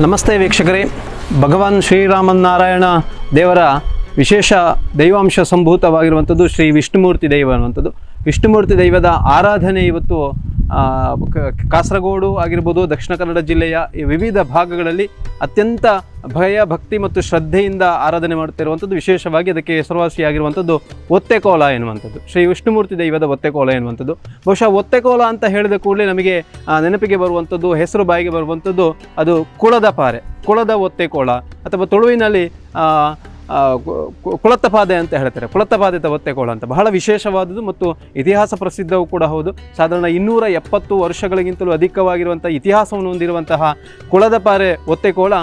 ನಮಸ್ತೆ ವೀಕ್ಷಕರೇ, ಭಗವಾನ್ ಶ್ರೀರಾಮನಾರಾಯಣ ದೇವರ ವಿಶೇಷ ದೈವಾಂಶ ಸಂಭೂತವಾಗಿರುವಂಥದ್ದು ಶ್ರೀ ವಿಷ್ಣುಮೂರ್ತಿ ದೈವ ಅನ್ನುವಂಥದ್ದು. ವಿಷ್ಣುಮೂರ್ತಿ ದೈವದ ಆರಾಧನೆ ಇವತ್ತು ಕಾಸರಗೋಡು ಆಗಿರ್ಬೋದು, ದಕ್ಷಿಣ ಕನ್ನಡ ಜಿಲ್ಲೆಯ ವಿವಿಧ ಭಾಗಗಳಲ್ಲಿ ಅತ್ಯಂತ ಭಯ ಭಕ್ತಿ ಮತ್ತು ಶ್ರದ್ಧೆಯಿಂದ ಆರಾಧನೆ ಮಾಡುತ್ತಿರುವಂಥದ್ದು. ವಿಶೇಷವಾಗಿ ಅದಕ್ಕೆ ಹೆಸರುವಾಸಿಯಾಗಿರುವಂಥದ್ದು ಒತ್ತೆಕೋಲ ಎನ್ನುವಂಥದ್ದು, ಶ್ರೀ ವಿಷ್ಣುಮೂರ್ತಿ ದೈವದ ಒತ್ತೆಕೋಲ ಎನ್ನುವಂಥದ್ದು. ಬಹುಶಃ ಒತ್ತೆಕೋಲ ಅಂತ ಹೇಳಿದ ಕೂಡಲೇ ನಮಗೆ ನೆನಪಿಗೆ ಬರುವಂಥದ್ದು, ಹೆಸರು ಬಾಯಿಗೆ ಬರುವಂಥದ್ದು ಅದು ಕುಳದ ಪಾರೆ, ಕುಳದ ಒತ್ತೆಕೋಲ, ಅಥವಾ ತುಳುವಿನಲ್ಲಿ ಕುಳತ್ತಪಾದೆ ಅಂತ ಹೇಳ್ತಾರೆ. ಕುಳತ್ತಪಾದೆತ ಒತ್ತೆಕೋಲ ಅಂತ ಬಹಳ ವಿಶೇಷವಾದದ್ದು ಮತ್ತು ಇತಿಹಾಸ ಪ್ರಸಿದ್ಧವೂ ಕೂಡ ಹೌದು. ಸಾಧಾರಣ 270 ವರ್ಷಗಳಿಗಿಂತಲೂ ಅಧಿಕವಾಗಿರುವಂಥ ಇತಿಹಾಸವನ್ನು ಹೊಂದಿರುವಂತಹ ಕುಳದಪಾರೆ ಒತ್ತೆಕೋಲ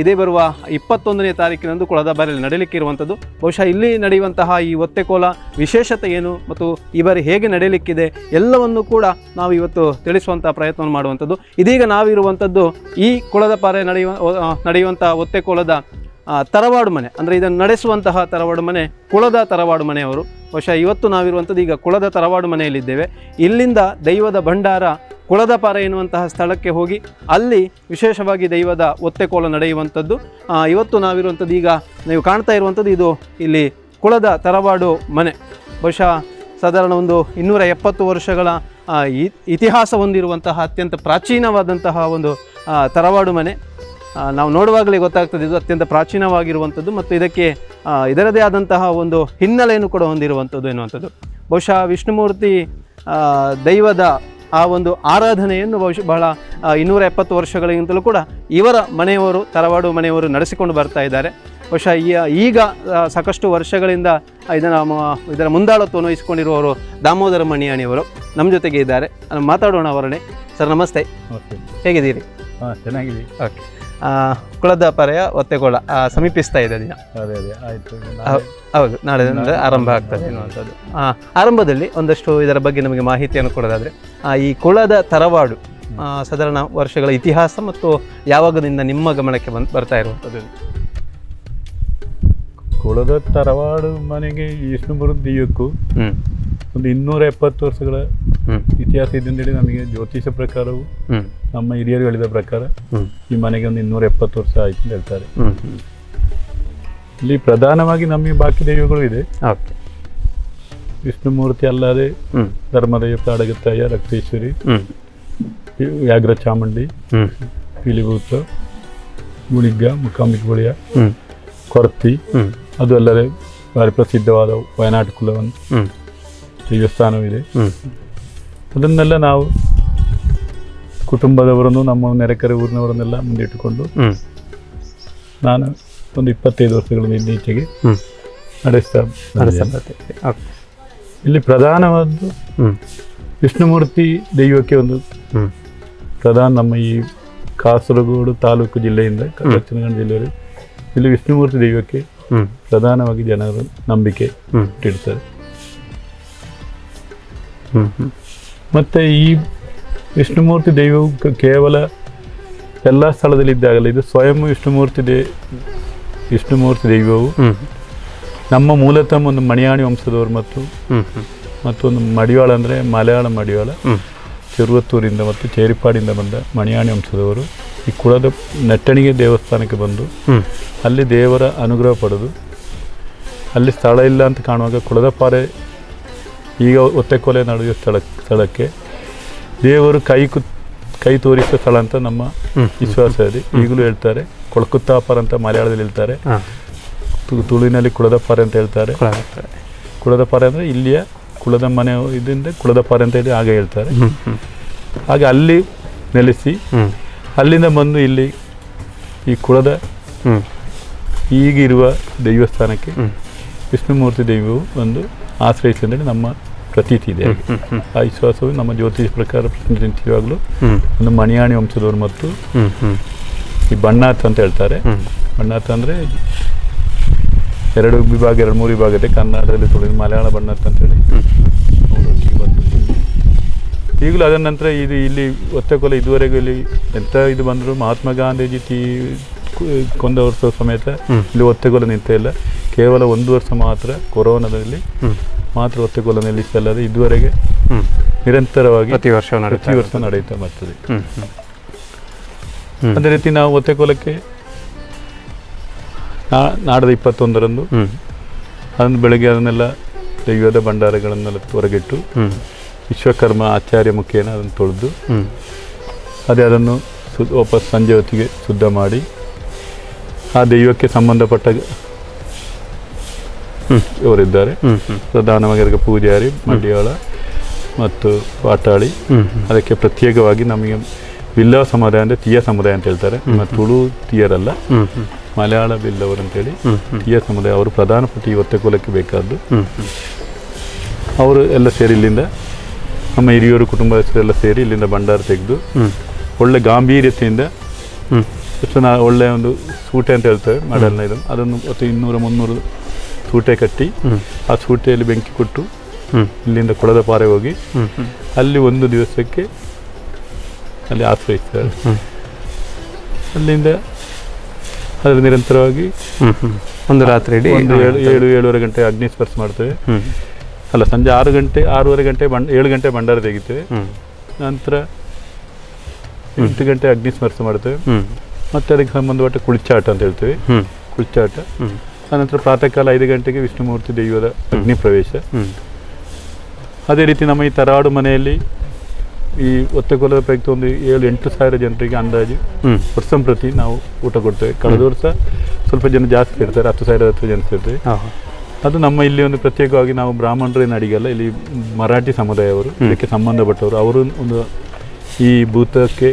ಇದೇ ಬರುವ 21ನೇ ತಾರೀಕಿನಂದು ಕುಳದಪಾರೆಯಲ್ಲಿ ನಡೆಯಲಿಕ್ಕೆ ಇರುವಂಥದ್ದು. ಬಹುಶಃ ಇಲ್ಲಿ ನಡೆಯುವಂತಹ ಈ ಒತ್ತೆಕೋಲ ವಿಶೇಷತೆ ಏನು ಮತ್ತು ಈ ಬಾರಿ ಹೇಗೆ ನಡೆಯಲಿಕ್ಕಿದೆ ಎಲ್ಲವನ್ನು ಕೂಡ ನಾವು ಇವತ್ತು ತಿಳಿಸುವಂಥ ಪ್ರಯತ್ನವನ್ನು ಮಾಡುವಂಥದ್ದು. ಇದೀಗ ನಾವಿರುವಂಥದ್ದು ಈ ಕುಳದಪಾರೆ ನಡೆಯುವಂಥ ಒತ್ತೆಕೋಲದ ತರವಾಡು ಮನೆ, ಅಂದರೆ ಇದನ್ನು ನಡೆಸುವಂತಹ ತರವಾಡು ಮನೆ ಕುಳದ ತರವಾಡು ಮನೆಯವರು. ಬಹುಶಃ ಇವತ್ತು ನಾವಿರುವಂಥದ್ದು ಈಗ ಕುಳದ ತರವಾಡು ಮನೆಯಲ್ಲಿದ್ದೇವೆ. ಇಲ್ಲಿಂದ ದೈವದ ಭಂಡಾರ ಕುಳದಪಾರೆ ಎನ್ನುವಂತಹ ಸ್ಥಳಕ್ಕೆ ಹೋಗಿ ಅಲ್ಲಿ ವಿಶೇಷವಾಗಿ ದೈವದ ಒತ್ತೆಕೋಲ ನಡೆಯುವಂಥದ್ದು. ಇವತ್ತು ನಾವಿರುವಂಥದ್ದು ಈಗ ನೀವು ಕಾಣ್ತಾ ಇರುವಂಥದ್ದು ಇದು ಇಲ್ಲಿ ಕುಳದ ತರವಾಡು ಮನೆ. ಬಹುಶಃ ಸಾಧಾರಣ ಒಂದು 270 ವರ್ಷಗಳ ಇತಿಹಾಸ ಹೊಂದಿರುವಂತಹ ಅತ್ಯಂತ ಪ್ರಾಚೀನವಾದಂತಹ ಒಂದು ತರವಾಡು ಮನೆ. ನಾವು ನೋಡುವಾಗಲೇ ಗೊತ್ತಾಗ್ತದೆ ಇದು ಅತ್ಯಂತ ಪ್ರಾಚೀನವಾಗಿರುವಂಥದ್ದು ಮತ್ತು ಇದಕ್ಕೆ ಇದರದೇ ಆದಂತಹ ಒಂದು ಹಿನ್ನೆಲೆಯನ್ನು ಕೂಡ ಹೊಂದಿರುವಂಥದ್ದು ಎನ್ನುವಂಥದ್ದು. ಬಹುಶಃ ವಿಷ್ಣುಮೂರ್ತಿ ದೈವದ ಆ ಒಂದು ಆರಾಧನೆಯನ್ನು ಬಹಳ 270 ವರ್ಷಗಳಿಗಿಂತಲೂ ಕೂಡ ಇವರ ಮನೆಯವರು, ತರವಾಡು ಮನೆಯವರು ನಡೆಸಿಕೊಂಡು ಬರ್ತಾ ಇದ್ದಾರೆ. ಬಹುಶಃ ಈಗ ಸಾಕಷ್ಟು ವರ್ಷಗಳಿಂದ ಇದರ ಮುಂದಾಳತ್ವವನ್ನು ವಹಿಸಿಕೊಂಡಿರುವವರು ದಾಮೋದರ ಮಣಿಯಾಣಿಯವರು ನಮ್ಮ ಜೊತೆಗೆ ಇದ್ದಾರೆ. ಮಾತಾಡೋಣ ಅವರನ್ನೇ. ಸರ್ ನಮಸ್ತೆ, ಹೇಗಿದ್ದೀರಿ? ಚೆನ್ನಾಗಿದೆ. ಓಕೆ, ಕುಳದಪಾರೆಯ ಒತ್ತೆಕೋಲ ಸಮೀಪಿಸ್ತಾ ಇದೆ ದಿನ. ಆಯಿತು, ಹೌದು, ನಾಳೆದಿಂದ ಆರಂಭ ಆಗ್ತದೆ ಎನ್ನುವಂಥದ್ದು. ಆರಂಭದಲ್ಲಿ ಒಂದಷ್ಟು ಇದರ ಬಗ್ಗೆ ನಮಗೆ ಮಾಹಿತಿಯನ್ನು ಕೊಡೋದಾದರೆ, ಈ ಕುಳದ ತರವಾಡು ಸಾಧಾರಣ ವರ್ಷಗಳ ಇತಿಹಾಸ ಮತ್ತು ಯಾವಾಗದಿಂದ ನಿಮ್ಮ ಗಮನಕ್ಕೆ ಬರ್ತಾ ಇರುವಂಥದ್ದು? ಕುಳದ ತರವಾಡು ಮನೆಗೆ ವಿಷ್ಣುಮೂರ್ತಿ ದೈವಕ್ಕೂ ಒಂದು 270 ವರ್ಷಗಳ ಇತಿಹಾಸ ಇದ್ದಂದೇಳಿ ನಮಗೆ ಜ್ಯೋತಿಷ ಪ್ರಕಾರವು ನಮ್ಮ ಹಿರಿಯರು ಹೇಳಿದ ಪ್ರಕಾರ ಈ ಮನೆಗೆ ಒಂದು 270 ವರ್ಷ ಆಯ್ತು ಅಂತ ಹೇಳ್ತಾರೆ. ಇಲ್ಲಿ ಪ್ರಧಾನವಾಗಿ ನಮಗೆ ಬಾಕಿ ದೈವಗಳು ಇದೆ. ವಿಷ್ಣುಮೂರ್ತಿ ಅಲ್ಲದೆ ಧರ್ಮದೈವ, ಪ್ರಾಡಗತ್ತಾಯ, ರಕ್ತೇಶ್ವರಿ, ವ್ಯಾಘ್ರ ಚಾಮುಂಡಿ, ಪಿಲಿಭೂತ, ಗುಳಿಗ್ಗ, ಮುಖಾಂಬಿಕ ಗುಳಿಯ, ಕೊರ್ತಿ, ಅದು ಅಲ್ಲದೆ ಭಾರಿ ಪ್ರಸಿದ್ಧವಾದ ವಯನಾಡು ಕುಲವನ್ನು ದೇವಸ್ಥಾನವಿದೆ. ಅದನ್ನೆಲ್ಲ ನಾವು ಕುಟುಂಬದವರನ್ನು, ನಮ್ಮ ನೆರೆಕರೆ ಊರಿನವರನ್ನೆಲ್ಲ ಮುಂದಿಟ್ಟುಕೊಂಡು ನಾನು ಒಂದು 25 ವರ್ಷಗಳಿಂದ ಈಚೆಗೆ ನಡೆಸ್ತಾ. ಇಲ್ಲಿ ಪ್ರಧಾನವಾದ್ದು ವಿಷ್ಣುಮೂರ್ತಿ ದೈವಕ್ಕೆ ಒಂದು ಪ್ರಧಾನ. ನಮ್ಮ ಈ ಕಾಸರಗೋಡು ತಾಲೂಕು ಜಿಲ್ಲೆಯಿಂದ ದಕ್ಷಿಣ ಕನ್ನಡ ಜಿಲ್ಲೆಯಲ್ಲಿ ಇಲ್ಲಿ ವಿಷ್ಣುಮೂರ್ತಿ ದೈವಕ್ಕೆ ಪ್ರಧಾನವಾಗಿ ಜನರು ನಂಬಿಕೆ ಇಟ್ಟಿರ್ತಾರೆ. ಮತ್ತೆ ಈ ವಿಷ್ಣುಮೂರ್ತಿ ದೈವವು ಕೇವಲ ಎಲ್ಲ ಸ್ಥಳದಲ್ಲಿ ಇದ್ದಾಗಲ್ಲ, ಇದು ಸ್ವಯಂ ವಿಷ್ಣುಮೂರ್ತಿ ದೈವವು ನಮ್ಮ ಮೂಲತಃ ಒಂದು ಮಣಿಯಾಣಿ ವಂಶದವರು ಮತ್ತೊಂದು ಮಡಿವಾಳ, ಅಂದರೆ ಮಲಯಾಳ ಮಡಿವಾಳ, ಚೆರುವತ್ತೂರಿಂದ ಮತ್ತು ಚೇರಿಪಾಡಿಂದ ಬಂದ ಮಣಿಯಾಣಿ ವಂಶದವರು ಈ ಕುಳದ ನೆಟ್ಟಣಿಗೆ ದೇವಸ್ಥಾನಕ್ಕೆ ಬಂದು ಅಲ್ಲಿ ದೇವರ ಅನುಗ್ರಹ ಪಡೆದು, ಅಲ್ಲಿ ಸ್ಥಳ ಇಲ್ಲ ಅಂತ ಕಾಣುವಾಗ ಕುಳದಪಾರೆ ಈಗ ಒತ್ತೆಕೋಲೆ ನಡೆಯುವ ಸ್ಥಳಕ್ಕೆ ದೇವರು ಕೈ ತೋರಿಸುವ ಸ್ಥಳ ಅಂತ ನಮ್ಮ ವಿಶ್ವಾಸ ಇದೆ. ಈಗಲೂ ಹೇಳ್ತಾರೆ. ಕೊಳಕುತ್ತಾಪಾರ ಅಂತ ಮಲಯಾಳದಲ್ಲಿ ಹೇಳ್ತಾರೆ, ತುಳುವಿನಲ್ಲಿ ಕುಳದಪಾರೆ ಅಂತ ಹೇಳ್ತಾರೆ. ಕುಳದಪಾರೆ ಅಂದರೆ ಇಲ್ಲಿಯ ಕುಳದ ಮನೆ ಇದರಿಂದ ಕುಳದಪಾರೆ ಅಂತ ಹೇಳಿ ಹಾಗೆ ಹೇಳ್ತಾರೆ. ಹಾಗೆ ಅಲ್ಲಿ ನೆಲೆಸಿ ಅಲ್ಲಿಂದ ಬಂದು ಇಲ್ಲಿ ಈ ಕುಳದ ಈಗಿರುವ ದೇವಸ್ಥಾನಕ್ಕೆ ವಿಷ್ಣುಮೂರ್ತಿ ದೈವವು ಒಂದು ಆಶ್ರಯಿಸಿ ಅಂತೇಳಿ ನಮ್ಮ ಪ್ರತೀತಿ ಇದೆ. ಆ ವಿಶ್ವಾಸವು ನಮ್ಮ ಜ್ಯೋತಿಷ ಪ್ರಕಾರ ಪ್ರತಿನಿಧಿಸುವಾಗಲೂ ಒಂದು ಮಣಿಯಾಣಿ ವಂಶದವರು ಮತ್ತು ಈ ಬಣ್ಣಾತ್ ಅಂತ ಹೇಳ್ತಾರೆ. ಬಣ್ಣಾತ್ ಅಂದರೆ 2 ವಿಭಾಗ, 3 ವಿಭಾಗ ಇದೆ. ಕನ್ನಡದಲ್ಲಿ ತುಳು, ಮಲಯಾಳ ಬಣ್ಣಾತ್ ಅಂತೇಳಿ ಬಂದು ಈಗಲೂ ಅದರ ನಂತರ ಇಲ್ಲಿ ಒತ್ತೆಕೋಲ ಇದುವರೆಗೂ ಇಲ್ಲಿ ಎಂಥ ಇದು ಬಂದರೂ ಮಹಾತ್ಮ ಗಾಂಧೀಜಿ ಕೊಂದ ವರ್ಷ ಸಮೇತ ಇಲ್ಲಿ ಒತ್ತೆಕೋಲ ನಿಂತ ಇಲ್ಲ. ಕೇವಲ 1 ವರ್ಷ ಮಾತ್ರ ಕೊರೋನಾದಲ್ಲಿ ಮಾತ್ರ ಒತ್ತೆಕೋಲ ನಿಲ್ಲಿಸಲ್ಲದೆ ಇದುವರೆಗೆ ನಿರಂತರವಾಗಿ ಪ್ರತಿ ವರ್ಷ ನಡೆಯುತ್ತಾ ಬರ್ತದೆ. ಅದೇ ರೀತಿ ನಾವು ಒತ್ತೆಕೋಲಕ್ಕೆ ನಾಡದ 21ರಂದು ಅದನ್ನು ಬೆಳಗ್ಗೆ ಅದನ್ನೆಲ್ಲ ದೈವದ ಭಂಡಾರಗಳನ್ನೆಲ್ಲ ಹೊರಗಿಟ್ಟು ವಿಶ್ವಕರ್ಮ ಆಚಾರ್ಯ ಮುಖೇನ ಅದನ್ನು ತೊಳೆದು ಅದೇ ಅದನ್ನು ವಾಪಸ್ ಸಂಜೆ ಹೊತ್ತಿಗೆ ಶುದ್ಧ ಮಾಡಿ ಆ ದೈವಕ್ಕೆ ಸಂಬಂಧಪಟ್ಟ ಇವರಿದ್ದಾರೆ, ಪ್ರಧಾನವಾಗಿ ಅದಕ್ಕೆ ಪೂಜಾರಿ, ಮಡಿವಾಳ ಮತ್ತು ಪಾಟಾಳಿ. ಅದಕ್ಕೆ ಪ್ರತ್ಯೇಕವಾಗಿ ನಮಗೆ ಬಿಲ್ಲವ ಸಮುದಾಯ ಅಂದರೆ ತೀಯ ಸಮುದಾಯ ಅಂತ ಹೇಳ್ತಾರೆ. ತುಳು ತೀಯರಲ್ಲ, ಮಲಯಾಳ ಬಿಲ್ಲವರು ಅಂತೇಳಿ ತೀಯ ಸಮುದಾಯ. ಅವರು ಪ್ರಧಾನ ಪಟ್ಟಿ ಒತ್ತೆಕೋಲಕ್ಕೆ ಬೇಕಾದ್ದು. ಅವರು ಎಲ್ಲ ಸೇರಿ ಇಲ್ಲಿಂದ ನಮ್ಮ ಹಿರಿಯರು ಕುಟುಂಬಸ್ಥರೆಲ್ಲ ಸೇರಿ ಇಲ್ಲಿಂದ ಭಂಡಾರ ತೆಗೆದು ಒಳ್ಳೆ ಗಾಂಭೀರ್ಯತೆಯಿಂದ ಒಳ್ಳೆ ಒಂದು ಸೂಟೆ ಅಂತ ಹೇಳ್ತೇವೆ ಮಾಡಲ್ನ ಇದು, ಅದನ್ನು 200-300 ಸೂಟೆ ಕಟ್ಟಿ ಆ ಸೂಟೆಯಲ್ಲಿ ಬೆಂಕಿ ಕೊಟ್ಟು ಇಲ್ಲಿಂದ ಕೊಳದ ಪಾರೆ ಹೋಗಿ ಅಲ್ಲಿ ಒಂದು ದಿವಸಕ್ಕೆ ಅಲ್ಲಿ ಆಶ್ರಯಿಸ್ತಾರೆ. ಅಲ್ಲಿಂದ ಅದರ ನಿರಂತರವಾಗಿ ಒಂದು ರಾತ್ರಿ 7-7:30 ಗಂಟೆ ಅಗ್ನಿ ಸ್ಪರ್ಶ ಮಾಡ್ತೇವೆ. ಅಲ್ಲ, ಸಂಜೆ 6:30 ಗಂಟೆ 7 ಗಂಟೆ ಭಂಡಾರ ತೆಗಿತೇವೆ. ನಂತರ 8 ಗಂಟೆ ಅಗ್ನಿ ಸ್ಪರ್ಶ ಮಾಡ್ತೇವೆ. ಮತ್ತೆ ಅದಕ್ಕೆ ಸಂಬಂಧಪಟ್ಟ ಕುಳಿಚಾಟ ಅಂತ ಹೇಳ್ತೇವೆ, ಕುಳಿಚಾಟ. ಆನಂತರ ಪ್ರಾತಃ ಕಾಲ 5 ಗಂಟೆಗೆ ವಿಷ್ಣುಮೂರ್ತಿ ದೈವದ ಅಗ್ನಿ ಪ್ರವೇಶ. ಅದೇ ರೀತಿ ನಮ್ಮ ಈ ತರಾಡು ಮನೆಯಲ್ಲಿ ಈ ಒತ್ತೆಕೋಲದ ಪೈಕಿ ಒಂದು 7-8 ಸಾವಿರ ಜನರಿಗೆ ಅಂದಾಜು ವರ್ಷ ಪ್ರತಿ ನಾವು ಊಟ ಕೊಡ್ತೇವೆ. ಕಳೆದ ವರ್ಷ ಸ್ವಲ್ಪ ಜನ ಜಾಸ್ತಿ ಇರ್ತಾರೆ, 10,000 ಜನ ಇರ್ತೇವೆ. ಅದು ನಮ್ಮ ಇಲ್ಲಿ ಒಂದು ಪ್ರತ್ಯೇಕವಾಗಿ ನಾವು ಬ್ರಾಹ್ಮಣರು ಏನು ಅಡಿಗೆಲ್ಲ, ಇಲ್ಲಿ ಮರಾಠಿ ಸಮುದಾಯವರು, ಇದಕ್ಕೆ ಸಂಬಂಧಪಟ್ಟವರು, ಅವರು ಒಂದು ಈ ಭೂತಕ್ಕೆ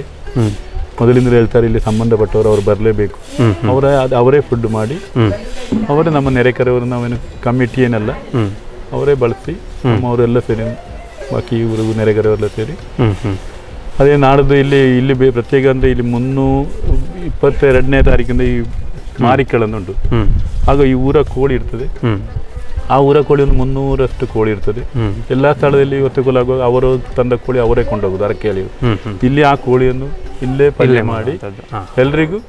ಮೊದಲಿಂದ ಹೇಳ್ತಾರೆ ಇಲ್ಲಿ ಸಂಬಂಧಪಟ್ಟವರು ಅವರು ಬರಲೇಬೇಕು. ಅವರೇ ಫುಡ್ ಮಾಡಿ ಅವರೇ ನಮ್ಮ ನೆರೆಕರೆಯವರು, ನಾವೇನು ಕಮಿಟಿ ಏನಲ್ಲ, ಅವರೇ ಬಳಸಿ ಅವರೆಲ್ಲ ಸೇರಿ ಬಾಕಿ ಊರಿಗೂ ನೆರೆಕರೆಯವರೆಲ್ಲ ಸೇರಿ ಅದೇ ನಾಡ್ದು ಇಲ್ಲಿ ಪ್ರತ್ಯೇಕ ಅಂದರೆ ಇಲ್ಲಿ 22ನೇ ತಾರೀಕಿಂದ ಈ ಮಾರಿಕಳನ್ನುಂಟು. ಆಗ ಈ ಊರ ಕೋಳಿ ಇರ್ತದೆ, ಆ ಊರ ಕೋಳಿ ಒಂದು 300ರಷ್ಟು ಕೋಳಿ ಇರ್ತದೆ. ಎಲ್ಲ ಸ್ಥಳದಲ್ಲಿ ಒತ್ತೆಕೋಲ ಆಗುವಾಗ ಅವರು ತಂದ ಕೋಳಿ ಅವರೇ ಕೊಂಡೋಗೋದು ಅರಕೆಯಲ್ಲಿ. ಇಲ್ಲಿ ಆ ಕೋಳಿಯನ್ನು ಇಲ್ಲೇ ಪಲ್ಯ ಮಾಡಿ ಎಲ್ರಿಗೂ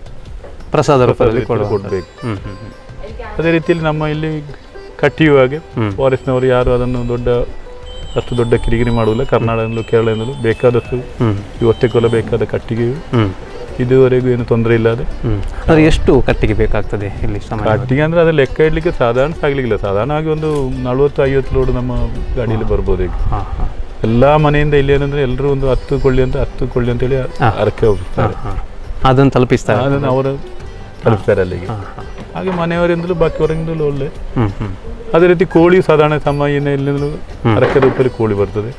ಪ್ರಸಾದ ರೂಪದಲ್ಲಿ ಕೊಡಬೇಕು. ಅದೇ ರೀತಿಯಲ್ಲಿ ನಮ್ಮ ಇಲ್ಲಿ ಕಟ್ಟಿಯುವಾಗೆ ಫಾರೆಸ್ಟ್ನವರು ಯಾರು ಅದನ್ನು ಅಷ್ಟು ದೊಡ್ಡ ಕಿರಿಕಿರಿ ಮಾಡುವುದಿಲ್ಲ. ಕರ್ನಾಟಕದಲ್ಲೂ ಕೇರಳದಿಂದಲೂ ಬೇಕಾದಷ್ಟು ಈ ಒತ್ತೆಕೋಲ ಬೇಕಾದ ಕಟ್ಟಿಗೆಯು ಇದುವರೆಗೂ ಏನು ತೊಂದರೆ ಇಲ್ಲದೆ. ಅದು ಎಷ್ಟು ಕಟ್ಟಿಗೆ ಬೇಕಾಗ್ತದೆ ಇಲ್ಲಿ? ಕಟ್ಟಿಗೆ ಅಂದರೆ ಅದು ಲೆಕ್ಕ ಇಡಲಿಕ್ಕೆ ಸಾಧಾರಣ ಸಾಗಲಿಕ್ಕಿಲ್ಲ. ಸಾಧಾರಣವಾಗಿ ಒಂದು 40-50 ಲೋಡ್ ನಮ್ಮ ಗಾಡಿಯಲ್ಲಿ ಬರ್ಬೋದು. ಈಗ ಎಲ್ಲ ಮನೆಯಿಂದ ಇಲ್ಲಿ ಏನಂದರೆ ಎಲ್ಲರೂ ಒಂದು 10 ಕೊಳ್ಳಿ ಅಂತೇಳಿ ಅರಕೆ ಹೋಗ್ತಾರೆ, ಅದನ್ನು ತಲುಪಿಸ್ತಾರೆ, ಅದನ್ನು ಅವರು ತಲುಪಿಸ್ತಾರೆ ಅಲ್ಲಿಗೆ. ಹಾಗೆ ಮನೆಯವರಿಂದಲೂ ಬಾಕಿ ಹೊರಗಿಂದಲೂ ಒಳ್ಳೆ. ಅದೇ ರೀತಿ ಕೋಳಿ ಸಾಧಾರಣ ಸಮಯ ಇಲ್ಲಿಂದಲೂ ಅರಕೆ ರೂಪದಲ್ಲಿ ಕೋಳಿ ಬರ್ತದೆ.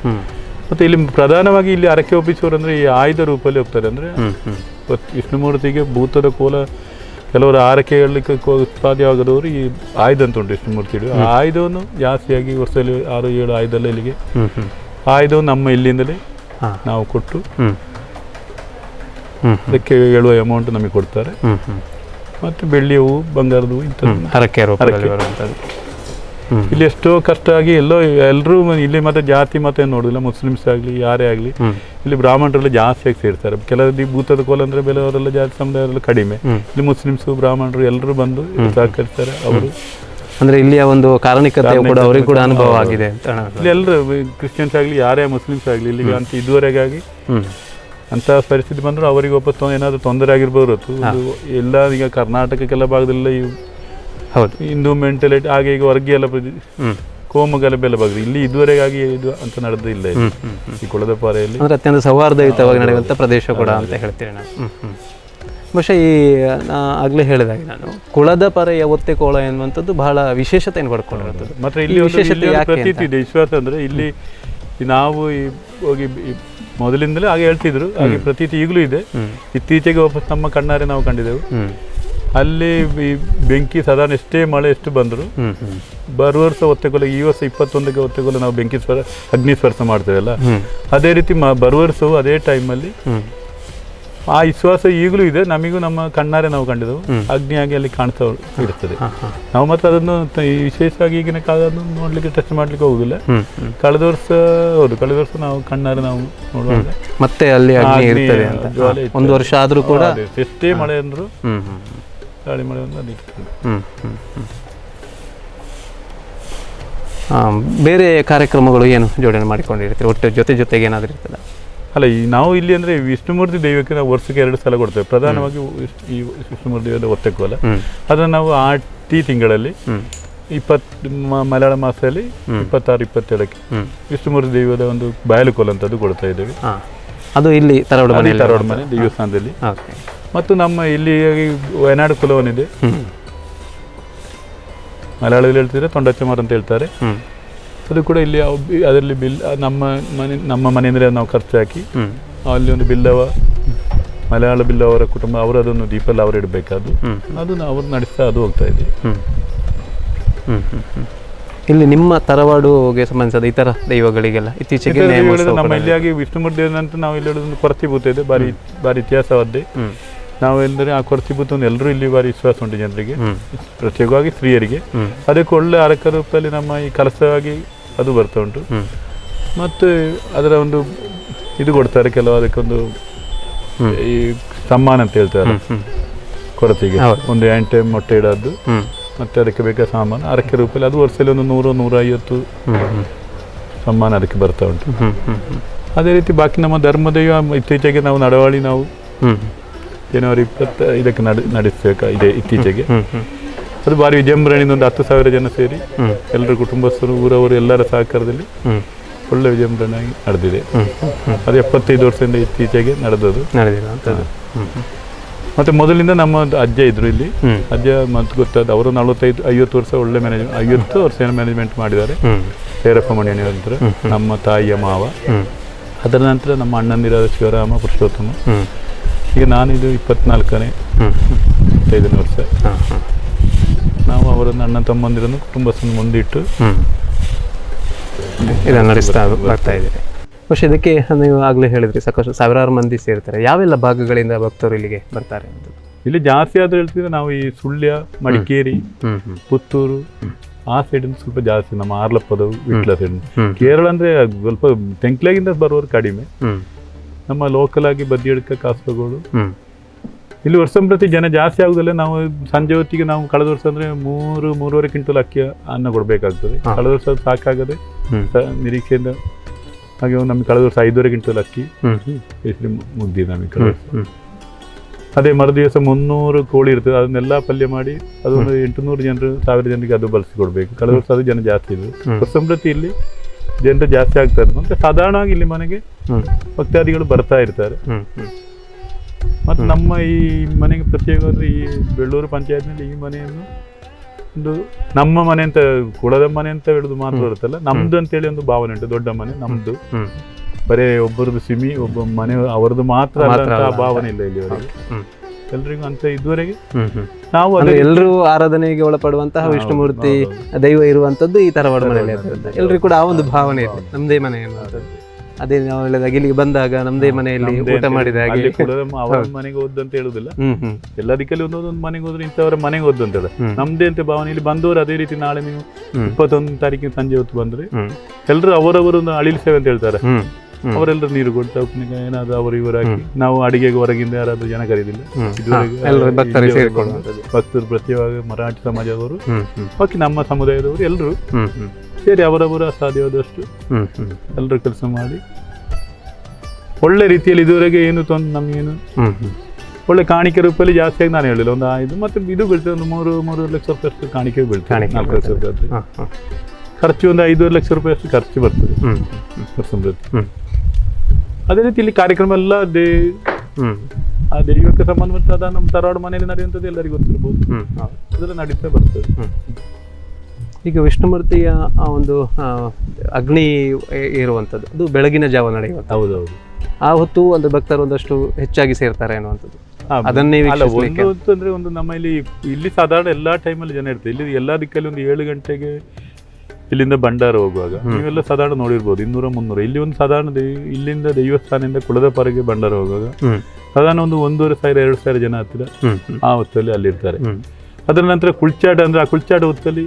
ಮತ್ತು ಇಲ್ಲಿ ಪ್ರಧಾನವಾಗಿ ಇಲ್ಲಿ ಅರಕೆ ಒಪ್ಪಿಸುವರು ಅಂದರೆ ಈ ಆಯುಧ ರೂಪದಲ್ಲಿ ಹೋಗ್ತಾರೆ. ಅಂದರೆ ವಿಷ್ಣುಮೂರ್ತಿಗೆ ಭೂತದ ಕೋಲ ಕೆಲವರು ಆರಕೆ ಹೇಳಲಿಕ್ಕೆ ಉತ್ಪಾದ್ಯವಾಗದವರು ಈ ಆಯುಧ ಅಂತ ಉಂಟು ವಿಷ್ಣುಮೂರ್ತಿ. ಆ ಆಯುಧವನ್ನು ಜಾಸ್ತಿಯಾಗಿ ವರ್ಷದಲ್ಲಿ 6-7 ಆಯುಧಲ್ಲ ಇಲ್ಲಿಗೆ. ಆಯುಧವನ್ನು ನಮ್ಮ ಇಲ್ಲಿಂದಲೇ ನಾವು ಕೊಟ್ಟು ಅದಕ್ಕೆ ಹೇಳುವ ಅಮೌಂಟ್ ನಮಗೆ ಕೊಡ್ತಾರೆ. ಮತ್ತು ಬೆಳ್ಳಿಯವು, ಬಂಗಾರದವು ಇಂಥದ್ದು ಹರಕೆ ರೂಪದಲ್ಲಿ ಬರುವಂಥದ್ದು. ಇಲ್ಲಿ ಎಷ್ಟೋ ಕಷ್ಟ ಆಗಿ ಎಲ್ಲರೂ ಇಲ್ಲಿ ಮತ್ತೆ ಜಾತಿ ಮತ ಏನು ನೋಡೋದಿಲ್ಲ, ಮುಸ್ಲಿಮ್ಸ್ ಆಗಲಿ ಯಾರೇ ಆಗಲಿ ಇಲ್ಲಿ ಬ್ರಾಹ್ಮಣರೆಲ್ಲ ಜಾಸ್ತಿಯಾಗಿ ಸೇರ್ತಾರೆ. ಕೆಲವು ಭೂತದ ಕೋಲ ಅಂದರೆ ಬೇರೆಯವರೆಲ್ಲ ಜಾತಿ ಸಮುದಾಯರೆಲ್ಲ ಕಡಿಮೆ. ಇಲ್ಲಿ ಮುಸ್ಲಿಮ್ಸು ಬ್ರಾಹ್ಮಣರು ಎಲ್ಲರೂ ಬಂದು ಸಹಕರಿಸ್ತಾರೆ. ಅವರು ಅಂದರೆ ಇಲ್ಲಿಯ ಒಂದು ಕಾರಣಿಕತೆ ಕೂಡ ಅವರಿಗೆ ಕೂಡ ಅನುಭವ ಆಗಿದೆ. ಇಲ್ಲಿ ಎಲ್ಲರೂ ಕ್ರಿಶ್ಚಿಯನ್ಸ್ ಆಗಲಿ ಯಾರೇ ಮುಸ್ಲಿಮ್ಸ್ ಆಗಲಿ ಇಲ್ಲಿಗೆ ಅಂತ ಇದುವರೆಗಾಗಿ ಅಂಥ ಪರಿಸ್ಥಿತಿ ಬಂದರೂ ಅವರಿಗೆ ವಾಪಸ್ ಏನಾದರೂ ತೊಂದರೆ ಆಗಿರ್ಬೋದು. ಎಲ್ಲ ಈಗ ಕರ್ನಾಟಕಕ್ಕೆಲ್ಲ ಭಾಗದಲ್ಲ ಈ ಹೌದು ಹಿಂದೂ ಮೆಂಟಾಲಿಟಿ ಹಾಗೆ ಈಗ ವರ್ಗೀಯ ಎಲ್ಲ ಕೋಮಗಲಭೆಲ್ಲ ಬಗ್ಗೆ ಇಲ್ಲಿ ಇದುವರೆಗಾಗಿ ಇದು ಅಂತ ನಡೆದಿಲ್ಲ ಈ ಕೊಳದ ಪಾರೆಯಲ್ಲಿ. ಅಂದರೆ ಅತ್ಯಂತ ಸೌಹಾರ್ದಯುತವಾಗಿ ನಡೆಯುವಂಥ ಪ್ರದೇಶ ಕೂಡ ಅಂತ ಹೇಳ್ತೀರಿ ನಾವು. ಬಹುಶಃ ಈ ಆಗಲೇ ಹೇಳಿದಾಗೆ ನಾನು ಕುಳದ ಪರೆಯ ಒತ್ತೆಕೋಳ ಎನ್ನುವಂಥದ್ದು ಬಹಳ ವಿಶೇಷತೆಯನ್ನು ಪಡ್ಕೊಂಡಿರುತ್ತದೆ. ಮತ್ತು ಇಲ್ಲಿ ವಿಶೇಷತೆ ಪ್ರತೀತಿ ಇದೆ, ವಿಶ್ವಾಸ ಅಂದರೆ ಇಲ್ಲಿ ನಾವು ಹೋಗಿ ಮೊದಲಿಂದಲೇ ಹಾಗೆ ಹೇಳ್ತಿದ್ರು, ಹಾಗೆ ಪ್ರತೀತಿ ಈಗಲೂ ಇದೆ. ಇತ್ತೀಚೆಗೆ ವಾಪಸ್ ನಮ್ಮ ಕಣ್ಣಾರೆ ನಾವು ಕಂಡಿದ್ದೆವು. ಅಲ್ಲಿ ಈ ಬೆಂಕಿ ಸಾಧಾರಣ ಎಷ್ಟೇ ಮಳೆ ಎಷ್ಟು ಬಂದರು ಬರುವ ವರ್ಷ ಒತ್ತೆಕೋಲ, ಈ ವರ್ಷ 21ಕ್ಕೆ ಒತ್ತೆಕೋಲ ನಾವು ಅಗ್ನಿ ಸ್ಪರ್ಶ ಮಾಡ್ತೇವಲ್ಲ, ಅದೇ ರೀತಿ ಬರುವ ವರ್ಷವು ಅದೇ ಟೈಮಲ್ಲಿ ಆ ವಿಶ್ವಾಸ ಈಗಲೂ ಇದೆ. ನಮಗೂ ನಮ್ಮ ಕಣ್ಣಾರೆ ನಾವು ಕಂಡಿದ್ದೆವು, ಅಗ್ನಿಯಾಗಿ ಅಲ್ಲಿ ಕಾಣ್ತಾ ಇರ್ತದೆ. ನಾವು ಮತ್ತೆ ಅದನ್ನು ವಿಶೇಷವಾಗಿ ಈಗಿನ ಕಾಲವನ್ನು ನೋಡ್ಲಿಕ್ಕೆ ಟೆಸ್ಟ್ ಮಾಡ್ಲಿಕ್ಕೆ ಹೋಗುದಿಲ್ಲ. ಕಳೆದ ವರ್ಷ ನಾವು ಕಣ್ಣಾರೆ ನಾವು ನೋಡುವಾಗ ಮತ್ತೆ ಅಲ್ಲಿ ಒಂದು ವರ್ಷ ಆದ್ರೂ ಕೂಡ ಎಷ್ಟೇ ಮಳೆ ಅಂದ್ರು ಗಾಳಿ ಮಳೆ ಅಂದ್ರೆ ಬೇರೆ ಕಾರ್ಯಕ್ರಮಗಳು ಏನು ಜೋಡಣೆ ಮಾಡಿಕೊಂಡಿರ್ತೀರಿ? ಒಟ್ಟು ಜೊತೆಗೆ ಏನಾದರೂ ಇರ್ತದೆ? ಅಲ್ಲ ಈ ನಾವು ಇಲ್ಲಿ ಅಂದರೆ ವಿಷ್ಣುಮೂರ್ತಿ ದೈವಕ್ಕೆ ನಾವು ವರ್ಷಕ್ಕೆ 2 ಸಲ ಕೊಡ್ತೇವೆ. ಪ್ರಧಾನವಾಗಿ ಈ ವಿಷ್ಣುಮೂರ್ತಿ ದೈವದ ಒತ್ತೆಕೋಲ ಅದನ್ನು ನಾವು ಆಟಿ ತಿಂಗಳಲ್ಲಿ 20 ಮಲಯಾಳ ಮಾಸದಲ್ಲಿ 26-27ಕ್ಕೆ ವಿಷ್ಣುಮೂರ್ತಿ ದೈವದ ಒಂದು ಬಯಲುಕೋಲ ಅಂತ ಅದು ಕೊಡ್ತಾ ಇದ್ದೇವೆ. ಅದು ಇಲ್ಲಿ ತರವಡು ಮನೆ ದೇವಸ್ಥಾನದಲ್ಲಿ. ಮತ್ತು ನಮ್ಮ ಇಲ್ಲಿ ವಯನಾಡು ಕುಲವನಿದೆ, ಮಲಯಾಳದಲ್ಲಿ ಹೇಳ್ತಿದ್ರೆ ತೊಂಡಚ್ಚಮಾರ್ ಅಂತ ಹೇಳ್ತಾರೆ. ಅದು ಕೂಡ ಇಲ್ಲಿ ಅದರಲ್ಲಿ ಬಿಲ್ ನಮ್ಮ ಮನೆ ಅಂದರೆ ನಾವು ಖರ್ಚು ಹಾಕಿ ಅಲ್ಲಿ ಒಂದು ಬಿಲ್ಲವ ಮಲಯಾಳ ಬಿಲ್ಲವರ ಕುಟುಂಬ ಅವರು ಅದನ್ನು ದೀಪಲ್ಲಿ ಅವರು ಇಡಬೇಕಾದ್ದು ಅದು ಅವ್ರು ನಡೆಸ್ತಾ ಅದು ಹೋಗ್ತಾ ಇದೆ. ಇಲ್ಲಿ ನಿಮ್ಮ ತರವಾಡುಗೆ ಸಂಬಂಧಿಸಿದ ಇತರ ದೈವಗಳಿಗೆಲ್ಲ ಇತ್ತೀಚೆಗೆ ನಮ್ಮ ಇಲ್ಲಿಯಾಗಿ ವಿಷ್ಣುಮೂರ್ತಿ ದೇವನಂತ ನಾವು ಇಲ್ಲಿ ಹೇಳೋದೊಂದು ಕೊರತಿಭೂತ ಇದೆ, ಭಾರಿ ಇತಿಹಾಸವಾದ್ದೇ. ನಾವು ಎಂದರೆ ಆ ಕೊರತಿಭೂತ ಒಂದು ಎಲ್ಲರೂ ಇಲ್ಲಿ ಭಾರಿ ವಿಶ್ವಾಸ ಉಂಟು ಜನರಿಗೆ, ಪ್ರತ್ಯೇಕವಾಗಿ ಸ್ತ್ರೀಯರಿಗೆ. ಅದಕ್ಕೆ ಒಳ್ಳೆ ಅರಕ ರೂಪದಲ್ಲಿ ನಮ್ಮ ಈ ಕಲಸವಾಗಿ ಅದು ಬರ್ತಾ ಉಂಟು. ಮತ್ತು ಅದರ ಒಂದು ಇದು ಕೊಡ್ತಾರೆ ಕೆಲವು, ಅದಕ್ಕೊಂದು ಈ ಸಮ್ಮಾನ ಅಂತ ಹೇಳ್ತಾರೆ ಕೊರತೆಗೆ, ಒಂದು 8 ಮೊಟ್ಟೆ ಇಡೋದು ಮತ್ತು ಅದಕ್ಕೆ ಬೇಕಾದ ಸಾಮಾನು ಅರಕೆ ರೂಪದಲ್ಲಿ. ಅದು ವರ್ಷದಲ್ಲಿ ಒಂದು 100-150 ಸಮ್ಮಾನ ಅದಕ್ಕೆ ಬರ್ತಾ ಉಂಟು. ಅದೇ ರೀತಿ ಬಾಕಿ ನಮ್ಮ ಧರ್ಮದೈವ ಇತ್ತೀಚೆಗೆ ನಾವು ನಡವಾಳಿ ನಾವು ಜನವರಿ 25ಕ್ಕೆ ನಡೆಸಬೇಕಾಗಿದೆ ಇತ್ತೀಚೆಗೆ. ಅದು ಭಾರಿ ವಿಜೃಂಭಣೆಯಿಂದ ಒಂದು 10,000 ಜನ ಸೇರಿ ಎಲ್ಲರ ಕುಟುಂಬಸ್ಥರು ಊರವರು ಎಲ್ಲರ ಸಹಕಾರದಲ್ಲಿ ಒಳ್ಳೆ ವಿಜೃಂಭಣೆಯಾಗಿ ನಡೆದಿದೆ. ಅದು 75 ವರ್ಷದಿಂದ ಇತ್ತೀಚೆಗೆ ನಡೆದದು. ಮತ್ತು ಮೊದಲಿಂದ ನಮ್ಮ ಅಜ್ಜ ಇದ್ರು ಇಲ್ಲಿ, ಅಜ್ಜ ಮತ್ತು ಗೊತ್ತಾದ ಅವರು 45-50 ವರ್ಷ ಒಳ್ಳೆ ಮ್ಯಾನೇಜ್ಮೆಂಟ್ 50 ವರ್ಷ ಮ್ಯಾನೇಜ್ಮೆಂಟ್ ಮಾಡಿದ್ದಾರೆ. ಸೇರಪ್ಪ ಮಣಿಯನಿ ನಂತರ ನಮ್ಮ ತಾಯಿಯ ಮಾವ, ಅದರ ನಂತರ ನಮ್ಮ ಅಣ್ಣಂದಿರಾದ ಶಿವರಾಮ ಪುರುಷೋತ್ತಮ. ಈಗ ನಾನಿದು 24ನೇ 25ನೇ ವರ್ಷ. ನಾವು ಅವರನ್ನು ಅಣ್ಣ ತಮ್ಮಂದಿರನ್ನು ಕುಟುಂಬಸ್ಥರನ್ನು ಮುಂದಿಟ್ಟು ಇದನ್ನು ನಡೆಸ್ತಾ ಬರ್ತಾ ಇದ್ದೀರಿ. പക്ഷെ ಇದಕ್ಕೆ ನೀವು ಆಗಲೇ ಹೇಳಿದ್ರಿ ಸಾಕಷ್ಟು ಸಾವಿರಾರು ಮಂದಿ ಸೇರ್ತಾರೆ. ಯಾವೆಲ್ಲ ಭಾಗಗಳಿಂದ ಭಕ್ತರು ಇಲ್ಲಿಗೆ ಬರ್ತಾರೆ ಅಂತ? ಇಲ್ಲಿ ಜಾಸ್ತಿ ಆದರೂ ಹೇಳ್ತಿದ್ರೆ ನಾವು ಈ ಸುಳ್ಯ, ಮಡಿಕೇರಿ, ಪುತ್ತೂರು ಆ ಸೈಡಿಂದ ಸ್ವಲ್ಪ ಜಾಸ್ತಿ, ನಮ್ಮ ಆರ್ಲಪ್ಪದವು ವಿಟ್ಲ ಸೈಡ್. ಕೇರಳ ಅಂದರೆ ಸ್ವಲ್ಪ ತೆಂಕ್ಲಾಗಿಂದ ಬರುವವರು ಕಡಿಮೆ. ನಮ್ಮ ಲೋಕಲ್ ಆಗಿ ಬದಿಯಡ್ಕ ಕಾಸರಗೋಡು ಇಲ್ಲಿ ವರ್ಷಂಪ್ರತಿ ಜನ ಜಾಸ್ತಿ ಆಗುದಲ್ಲ. ನಾವು ಸಂಜೆ ಹೊತ್ತಿಗೆ ನಾವು ಕಳೆದ ವರ್ಷ ಅಂದರೆ 3-3.5 ಕ್ವಿಂಟಲ್ ಅಕ್ಕಿ ಅನ್ನ ಕೊಡಬೇಕಾಗ್ತದೆ. ಕಳೆದ ವರ್ಷ ಸಾಕಾಗದೆ ನಿರೀಕ್ಷೆಯಿಂದ ಹಾಗೆ ನಮಗೆ ಕಳೆದ ವರ್ಷ 5.5 ಕ್ವಿಂಟಲ್ ಅಕ್ಕಿ ಮುಗ್ದಿದೆ ನಮಗೆ ಕಳೆದ ವರ್ಷ. ಅದೇ ಮರು ದಿವಸ 300 ಕೋಳಿ ಇರ್ತದೆ, ಅದನ್ನೆಲ್ಲ ಪಲ್ಯ ಮಾಡಿ ಅದೊಂದು 800 ಜನರು 1000 ಜನರಿಗೆ ಅದು ಬಳಸಿಕೊಡ್ಬೇಕು. ಕಳೆದ ವರ್ಷ ಅದು ಜನ ಜಾಸ್ತಿ ಇದೆ. ವರ್ಷಂಪ್ರತಿ ಇಲ್ಲಿ ಜನರು ಜಾಸ್ತಿ ಆಗ್ತಾ ಇರ್ತದೆ. ಮತ್ತೆ ಸಾಧಾರಣವಾಗಿ ಇಲ್ಲಿ ಮನೆಗೆ ಭಕ್ತಾದಿಗಳು ಬರ್ತಾ ಇರ್ತಾರೆ. ಮತ್ತು ನಮ್ಮ ಈ ಮನೆಗೆ ಪ್ರತ್ಯೇಕವಾದ ಈ ಬೆಳ್ಳೂರು ಪಂಚಾಯತ್ನಲ್ಲಿ ಈ ಮನೆಯನ್ನು ಒಂದು ನಮ್ಮ ಮನೆ ಅಂತ, ಕುಳದ ಮನೆ ಅಂತ ಹೇಳುದು ಮಾತ್ರ ಇರುತ್ತಲ್ಲ, ನಮ್ದು ಅಂತೇಳಿ ಒಂದು ಭಾವನೆ ಉಂಟು. ದೊಡ್ಡ ಮನೆ ನಮ್ದು, ಬರೇ ಒಬ್ಬರದ್ದು ಸಿಮಿ ಒಬ್ಬ ಮನೆ ಅವರದ್ದು ಮಾತ್ರ ಆ ಭಾವನೆ ಇಲ್ಲ ಇಲ್ಲಿವರೆಗೆ ಎಲ್ರಿಗೂ ಅಂತ. ಇದುವರೆಗೆ ನಾವು ಎಲ್ಲರೂ ಆರಾಧನೆಗೆ ಒಳಪಡುವಂತಹ ವಿಷ್ಣುಮೂರ್ತಿ ದೈವ ಇರುವಂತದ್ದು ಈ ತರವಾಡು ಮನೆಯಲ್ಲಿ ಎಲ್ರಿಗೂ ಕೂಡ ಆ ಒಂದು ಭಾವನೆ ಇದೆ, ನಮ್ದೇ ಮನೆ ಅನ್ನುವಂಥದ್ದು. ಅದೇ ನಾವು ಹೇಳಿದಾಗ ಇಲ್ಲಿಗೆ ಬಂದಾಗ ನಮ್ದೇ ಮನೆಯಲ್ಲಿ ಊಟ ಮಾಡಿದ ಹಾಗೆ ಅವರ ಮನೆಗೆ ಹೋದ್ ಅಂತ ಹೇಳುದಿಲ್ಲ. ಎಲ್ಲ ದಿಕ್ಕಲ್ಲಿ ಒಂದೊಂದು ಮನೆಗೆ ಹೋದ್ರೆ ಇಂಥವರ ಮನೆಗೆ ಹೋದ್ ಅಂತ ಹೇಳ ನಮ್ದೇ ಅಂತ ಭಾವನೆ. ಇಲ್ಲಿ ಬಂದವರು ಅದೇ ರೀತಿ ನಾಳೆ ನೀವು 21 ತಾರೀಕಿನ ಸಂಜೆ ಹೊತ್ತು ಬಂದ್ರೆ ಎಲ್ಲರೂ ಅವರವರೊಂದು ಅಳಿಲು ಸೇವೆ ಅಂತ ಹೇಳ್ತಾರೆ. ಅವರೆಲ್ಲರೂ ನೀರು ಕೊಡ್ತಾ ಉಪ್ಪಿನಕಾಯಿ ಏನಾದ್ರು ಅವರು ಇವರಾಗಿ, ನಾವು ಅಡಿಗೆಗೆ ಹೊರಗಿಂದ ಯಾರಾದ್ರೂ ಜನ ಕರೀದಿಲ್ಲ. ಭಕ್ತರು ಪ್ರತ್ಯೇಕವಾಗಿ ಮರಾಠಿ ಸಮಾಜದವರು ಬಾಕಿ ನಮ್ಮ ಸಮುದಾಯದವರು ಎಲ್ಲರೂ ಸೇರಿ ಅವರವರ ಸಾಧ್ಯವಾದಷ್ಟು ಎಲ್ಲರೂ ಕೆಲಸ ಮಾಡಿ ಒಳ್ಳೆ ರೀತಿಯಲ್ಲಿ ಇದುವರೆಗೆ ಏನು ನಮಗೇನು ಒಳ್ಳೆ ಕಾಣಿಕೆ ರೂಪದಲ್ಲಿ ಜಾಸ್ತಿಯಾಗಿ ನಾನು ಹೇಳಿಲ್ಲ. ಒಂದು 5 ಮತ್ತೆ ಇದು ಬೀಳ್ತದೆ, ಒಂದು 3 ಲಕ್ಷ ರೂಪಾಯಿ ಅಷ್ಟು ಕಾಣಿಕೆ ಬೀಳ್ತದೆ. 4 ಲಕ್ಷ ರೂಪಾಯಿ ಖರ್ಚು ಒಂದು 5 ಲಕ್ಷ ರೂಪಾಯಿ ಅಷ್ಟು ಖರ್ಚು ಬರ್ತದೆ ವರ್ಷ. ಅದೇ ರೀತಿ ಇಲ್ಲಿ ಕಾರ್ಯಕ್ರಮ ಎಲ್ಲ ಆ ದೈವಕ್ಕೆ ಸಂಬಂಧಪಟ್ಟ ನಮ್ಮ ತರವಾಡು ಮನೆಯಲ್ಲಿ ನಡೆಯುವಂಥದ್ದು ಎಲ್ಲರಿಗೂ ಗೊತ್ತಿರ್ಬೋದು, ಅದೆಲ್ಲ ನಡೀತಾ ಬರ್ತದೆ. ಈಗ ವಿಷ್ಣುಮೂರ್ತಿಯ ಆ ಒಂದು ಅಗ್ನಿ ಇರುವಂಥದ್ದು ಅದು ಬೆಳಗಿನ ಜಾವ ನಡೆಯುವಂಥದ್ದು. ಹೌದೌದು. ಆ ಹೊತ್ತು ಒಂದು ಭಕ್ತರು ಒಂದಷ್ಟು ಹೆಚ್ಚಾಗಿ ಸೇರ್ತಾರೆ ಅನ್ನುವಂಥದ್ದು. ಅದನ್ನೇ ಅಂದ್ರೆ ಒಂದು ನಮ್ಮ ಇಲ್ಲಿ ಸಾಧಾರಣ ಎಲ್ಲಾ ಟೈಮಲ್ಲಿ ಜನ ಇರ್ತಾರೆ. ಇಲ್ಲಿ ಎಲ್ಲಾ ದಿಕ್ಕಲ್ಲಿ ಒಂದು 7 ಗಂಟೆಗೆ ಇಲ್ಲಿಂದ ಭಂಡಾರ ಹೋಗುವಾಗ ನೀವೆಲ್ಲ ಸಾಧಾರಣ ನೋಡಿರ್ಬೋದು 200-300. ಇಲ್ಲಿ ಒಂದು ಸಾಧಾರಣ ಇಲ್ಲಿಂದ ದೇವಸ್ಥಾನದಿಂದ ಕುಳದಪಾರೆಗೆ ಭಂಡಾರ ಹೋಗುವಾಗ ಸಾಧಾರಣ ಒಂದು 1,500-2,000 ಜನ ಹತ್ತಿರ ಆ ಹೊತ್ತಲ್ಲಿ ಅಲ್ಲಿರ್ತಾರೆ. ಅದರ ನಂತರ ಕುಳ್ಚಾಟ ಅಂದ್ರೆ ಆ ಕುಳ್ಚಾಟ ಹೊತ್ತಲ್ಲಿ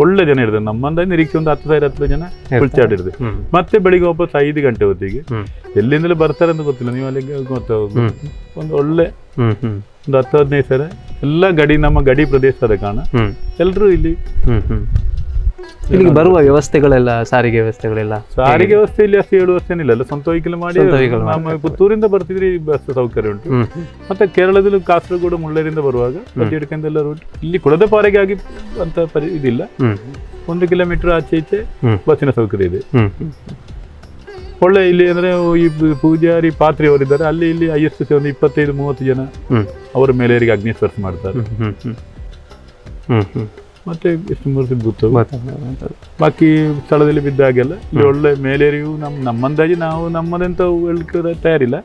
ಒಳ್ಳೆ ಜನ ಇರ್ತಾರೆ. ನಮ್ಮಂದ ನಿರೀಕ್ಷೆ ಒಂದು 10,000 ಜನ ಕುಳ್ಚಾಟ ಇರ್ತದೆ. ಮತ್ತೆ ಬೆಳಿಗ್ಗೆ ವಾಪಸ್ 5 ಗಂಟೆ ಹೊತ್ತಿಗೆ ಎಲ್ಲಿಂದಲೇ ಬರ್ತಾರೆ ಅಂತ ಗೊತ್ತಿಲ್ಲ, ನೀವು ಅಲ್ಲಿಗೆ ಗೊತ್ತಾಗೋದು ಒಂದು ಒಳ್ಳೆ ಒಂದು 10-15 ಸಾವಿರ ಎಲ್ಲ ನಮ್ಮ ಗಡಿ ಪ್ರದೇಶದ ಕಾರಣ ಎಲ್ಲರೂ ಇಲ್ಲಿ ಇಲ್ಲಿಗೆ ಬರುವ ವ್ಯವಸ್ಥೆಗಳೆಲ್ಲ, ಸಾರಿಗೆ ವ್ಯವಸ್ಥೆಗಳೆಲ್ಲ? ಸಾರಿಗೆ ವ್ಯವಸ್ಥೆ ಇಲ್ಲಿ ಅಷ್ಟು 7 ವರ್ಷ ಏನಿಲ್ಲ, ಸ್ವಂತ ವೆಹಿಕಲ್ ಮಾಡಿ ನಮ್ಮ ಪುತ್ತೂರಿಂದ ಬರ್ತಿದ್ರೆ ಈ ಬಸ್ ಸೌಕರ್ಯ ಉಂಟು. ಮತ್ತೆ ಕೇರಳದಲ್ಲಿ ಕಾಸರಗೋಡು ಮುಳ್ಳೇರಿಂದ ಬರುವಾಗ ಹಿಡ್ಕೊಂಡೆಲ್ಲ ರೂಟ್ ಇಲ್ಲಿ ಕುಳದಪಾರೆಗಾಗಿ ಅಂತ ಇದಿಲ್ಲ. 1 ಕಿಲೋಮೀಟರ್ ಆಚೆ ಈಚೆ ಬಸ್ಸಿನ ಸೌಕರ್ಯ ಇದೆ. ಒಳ್ಳೆ ಇಲ್ಲಿ ಅಂದ್ರೆ ಈ ಪೂಜಾರಿ ಪಾತ್ರಿ ಅವರಿದ್ದಾರೆ, ಅಲ್ಲಿ ಇಲ್ಲಿ ಹೈಯೆಸ್ಟ್ ಒಂದು 25-30 ಜನ ಅವರ ಮೇಲೆಯವರಿಗೆ ಅಗ್ನಿಸ್ಪರ್ಶ ಮಾಡ್ತಾರೆ. ಮತ್ತೆ ವಿಷ್ಣುಮೂರ್ತಿ ಭೂತ ಬಾಕಿ ಸ್ಥಳದಲ್ಲಿ ಬಿದ್ದಾಗೆಲ್ಲ ಇಲ್ಲಿ ಒಳ್ಳೆ ಮೇಲೇರಿಯು ನಮ್ಮಂದಾಗಿ ನಾವು ನಮ್ಮದಂತ ಹೇಳ್ಲಿಕ್ಕೆ ತಯಾರಿಲ್ಲ.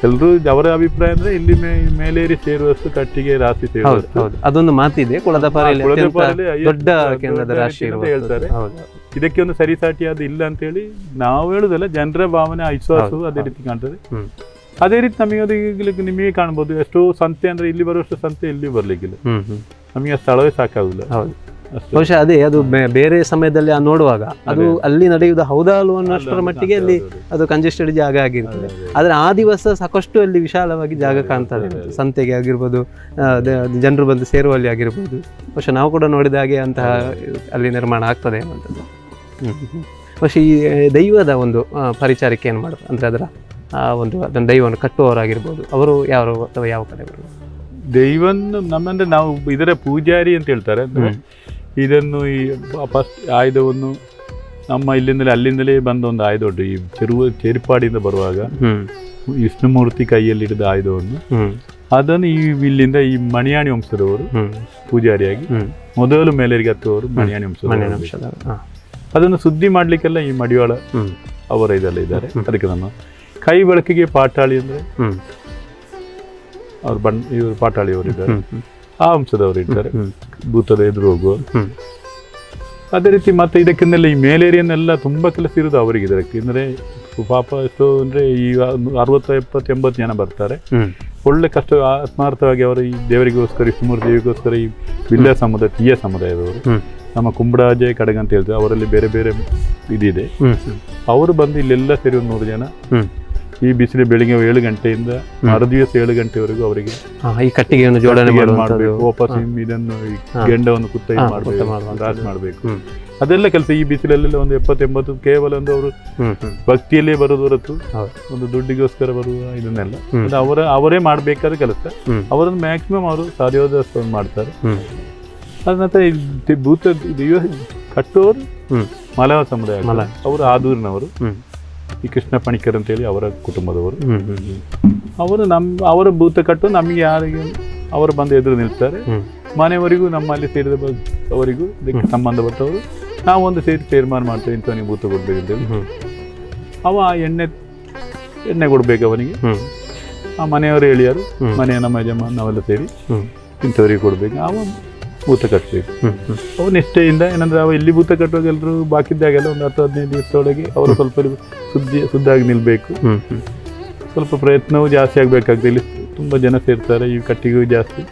ಎಲ್ರು ಅವರ ಅಭಿಪ್ರಾಯ ಅಂದ್ರೆ ಇಲ್ಲಿ ಮೇಲೇರಿ ಸೇರುವಷ್ಟು ಕಟ್ಟಿಗೆ ರಾಶಿ ಸೇರುವಷ್ಟು ಅದೊಂದು ಮಾತಿದೆ. ಕುಳದಪಾರೆಯಲ್ಲಿ ದೊಡ್ಡ ಕೇಂದ್ರದ ರಾಶಿ ಹೇಳ್ತಾರೆ. ಇದಕ್ಕೆ ಒಂದು ಸರಿಸಾಟಿಯಾದ ಇಲ್ಲ ಅಂತ ಹೇಳಿ ನಾವು ಹೇಳುದಲ್ಲ, ಜನರ ಭಾವನೆ ವಿಶ್ವಾಸವು ಅದೇ ರೀತಿ ಕಾಣ್ತದೆ. ಅದೇ ರೀತಿ ನಮಗೆ ನಿಮಗೆ ಕಾಣ್ಬೋದು, ಎಷ್ಟೋ ಸಂತೆ ಅಂದ್ರೆ ಇಲ್ಲಿ ಬರುವಷ್ಟು ಸಂತೆ ಇಲ್ಲಿ ಬರ್ಲಿಕ್ಕಿಲ್ಲ, ನಮಗೆ ಆ ಸ್ಥಳವೇ ಸಾಕಾಗುದಿಲ್ಲ. ಬಹುಶಃ ಅದೇ ಅದು ಬೇರೆ ಸಮಯದಲ್ಲಿ ನೋಡುವಾಗ ಅದು ಅಲ್ಲಿ ನಡೆಯುವುದು ಹೌದಾ ಅಲ್ವ ಅನ್ನೋಷ್ಟರ ಮಟ್ಟಿಗೆ ಅಲ್ಲಿ ಅದು ಕಂಜೆಸ್ಟೆಡ್ ಜಾಗ ಆಗಿರ್ತದೆ. ಆದ್ರೆ ಆ ದಿವಸ ಸಾಕಷ್ಟು ಅಲ್ಲಿ ವಿಶಾಲವಾಗಿ ಜಾಗ ಕಾಣ್ತದೆ, ಸಂತೆಗೆ ಆಗಿರ್ಬೋದು, ಜನರು ಬಂದು ಸೇರುವಲ್ಲಿ ಆಗಿರ್ಬೋದು. ಬಹುಶಃ ನಾವು ಕೂಡ ನೋಡಿದ ಹಾಗೆ ಅಂತಹ ಅಲ್ಲಿ ನಿರ್ಮಾಣ ಆಗ್ತದೆ ಅನ್ನುವಂಥದ್ದು. ಬಹುಶಃ ಈ ದೈವದ ಒಂದು ಪರಿಚಾರಕ್ಕೆ ಏನು ಮಾಡೋದು ಅಂದ್ರೆ ಅದರ ಅದನ್ನು ದೈವವನ್ನು ಕಟ್ಟುವವರಾಗಿರ್ಬೋದು, ಅವರು ಯಾರು ಅಥವಾ ಯಾವ ಕಡೆ ಬರುವುದು? ದೈವನ್ನು ನಮ್ಮಂದ್ರೆ ನಾವು ಇದರ ಪೂಜಾರಿ ಅಂತ ಹೇಳ್ತಾರೆ. ಅಂದ್ರೆ ಇದನ್ನು ಈ ಫಸ್ಟ್ ಆಯುಧವನ್ನು ನಮ್ಮ ಇಲ್ಲಿಂದಲೇ ಅಲ್ಲಿಂದಲೇ ಬಂದ ಒಂದು ಆಯುಧ ಉಂಟು. ಈ ಚೇರಿಪಾಡಿಯಿಂದ ಬರುವಾಗ ವಿಷ್ಣುಮೂರ್ತಿ ಕೈಯಲ್ಲಿ ಹಿಡಿದ ಆಯುಧವನ್ನು ಅದನ್ನು ಇಲ್ಲಿಂದ ಈ ಮಣಿಯಾಣಿ ವಂಶದವರು ಪೂಜಾರಿಯಾಗಿ ಮೊದಲು ಮೇಲೇರಿಗೆ ಹತ್ತುವವರು ಮಣಿಯಾಣಿ ವಂಶದವರು. ಅದನ್ನು ಸುದ್ದಿ ಮಾಡ್ಲಿಕ್ಕೆಲ್ಲ ಈ ಮಡಿವಾಳ ಅವರ ಇದೆಲ್ಲ ಇದ್ದಾರೆ. ಅದಕ್ಕೆ ನಮ್ಮ ಕೈ ಬಳಕೆಗೆ ಪಾಟಾಳಿ ಅಂದ್ರೆ ಅವ್ರು ಇವರು ಪಾಟಾಳಿಯವರು ಇದ್ದಾರೆ, ಆ ವಂಶದವರು ಇದ್ದಾರೆ, ಭೂತದ ಎದುರು ಹೋಗುವರು. ಅದೇ ರೀತಿ ಮತ್ತೆ ಇದಕ್ಕಿಂದೆಲ್ಲ ಈ ಮೇಲೇರಿಯನ್ನೆಲ್ಲ ತುಂಬಾ ಕೆಲಸ ಇರೋದು ಅವರಿಗೆ. ಇದಕ್ಕೆ ಅಂದ್ರೆ ಪಾಪ ಎಷ್ಟೋ ಅಂದ್ರೆ ಈಗ 60, 70, 80 ಜನ ಬರ್ತಾರೆ. ಒಳ್ಳೆ ಕಷ್ಟ ಆತ್ಮಾರ್ಥವಾಗಿ ಅವರು ಈ ದೇವರಿಗೋಸ್ಕರ, ವಿಷ್ಣುಮೂರ್ತಿ ದೇವಿಗೋಸ್ಕರ ಈ ಬಿಲ್ಲ ಸಮುದಾಯ, ತೀಯ ಸಮುದಾಯದವರು, ನಮ್ಮ ಕುಂಬಡಾಜೆ ಕಡಗ ಅಂತ ಹೇಳ್ತಾರೆ, ಅವರಲ್ಲಿ ಬೇರೆ ಬೇರೆ ಇದಿದೆ. ಅವರು ಬಂದು ಇಲ್ಲೆಲ್ಲ ಸೇರಿ ಒಂದು 100 ಜನ ಈ ಬಿಸಿಲು ಬೆಳಿಗ್ಗೆ 7 ಗಂಟೆಯಿಂದ ಮರುದಿವಸ 7 ಗಂಟೆವರೆಗೂ ಅವರಿಗೆ ಈ ಕಟ್ಟಿಗೆಯನ್ನು ಜೋಡಣೆ ಮಾಡಬೇಕು, ವಾಪಸ್ ಇದನ್ನು ಗೆಂಡವನ್ನು ಕುತ್ತೈ ರಾಶಿ ಮಾಡಬೇಕು. ಅದೆಲ್ಲ ಕೆಲಸ ಈ ಬಿಸಿಲಲ್ಲೆಲ್ಲ ಒಂದು 70-80 ಕೇವಲ ಒಂದು ಅವರು ಭಕ್ತಿಯಲ್ಲೇ ಬರೋದು ಹೊರತು ಒಂದು ದುಡ್ಡಿಗೋಸ್ಕರ ಬರುವ ಇದನ್ನೆಲ್ಲ ಅವರೇ ಮಾಡಬೇಕಾದ ಕೆಲಸ. ಅವರನ್ನು ಮ್ಯಾಕ್ಸಿಮಮ್ ಅವರು ಸಾಧ್ಯವಷ್ಟು ಮಾಡ್ತಾರೆ. ಅದ ನಂತರ ಭೂತ ಕಟ್ಟುವವರು ಮಲಯ ಸಮುದಾಯ, ಅವರು ಆದೂರಿನವರು, ಈ ಕೃಷ್ಣ ಪಣಿಕರ್ ಅಂತೇಳಿ ಅವರ ಕುಟುಂಬದವರು. ಅವರು ಅವರ ಭೂತ ಕಟ್ಟು ನಮಗೆ ಯಾರಿಗೆ ಅವರು ಬಂದು ಎದುರು ನಿಲ್ತಾರೆ. ಮನೆಯವರಿಗೂ ನಮ್ಮಲ್ಲಿ ಸೇರಿದ ಅವರಿಗೂ ಇದಕ್ಕೆ ಸಂಬಂಧಪಟ್ಟವರು ನಾವು ಒಂದು ಸೇರಿ ತೀರ್ಮಾನ ಮಾಡ್ತೇವೆ, ಇಂಥವನಿಗೆ ಭೂತ ಕೊಡ್ಬೇಕಂತೇಳಿ. ಅವ ಎಣ್ಣೆ ಕೊಡ್ಬೇಕು ಅವನಿಗೆ. ಆ ಮನೆಯವರು ಹೇಳಿಯಾರು, ಮನೆಯ ನಮ್ಮ ಯಜಮಾನ ನಾವೆಲ್ಲ ಸೇರಿ ಇಂಥವರಿಗೆ ಕೊಡ್ಬೇಕು, ಅವ ಭೂತ ಕಟ್ಟಬೇಕು. ಅವು ನಿಷ್ಠೆಯಿಂದ ಏನಂದ್ರೆ ಅವ ಇಲ್ಲಿ ಭೂತ ಕಟ್ಟುವಾಗ ಎಲ್ಲರೂ ಬಾಕಿದ್ದಾಗೆಲ್ಲ ಒಂದು 10-15 ದಿವಸದೊಳಗೆ ಅವರು ಸ್ವಲ್ಪ ಶುದ್ಧಾಗಿ ನಿಲ್ಬೇಕು. ಸ್ವಲ್ಪ ಪ್ರಯತ್ನವೂ ಜಾಸ್ತಿ ಆಗ್ಬೇಕಾಗ್ತದೆ. ಇಲ್ಲಿ ತುಂಬಾ ಜನ ಸೇರ್ತಾರೆ, ಈ ಕಟ್ಟಿಗೂ ಜಾಸ್ತಿ.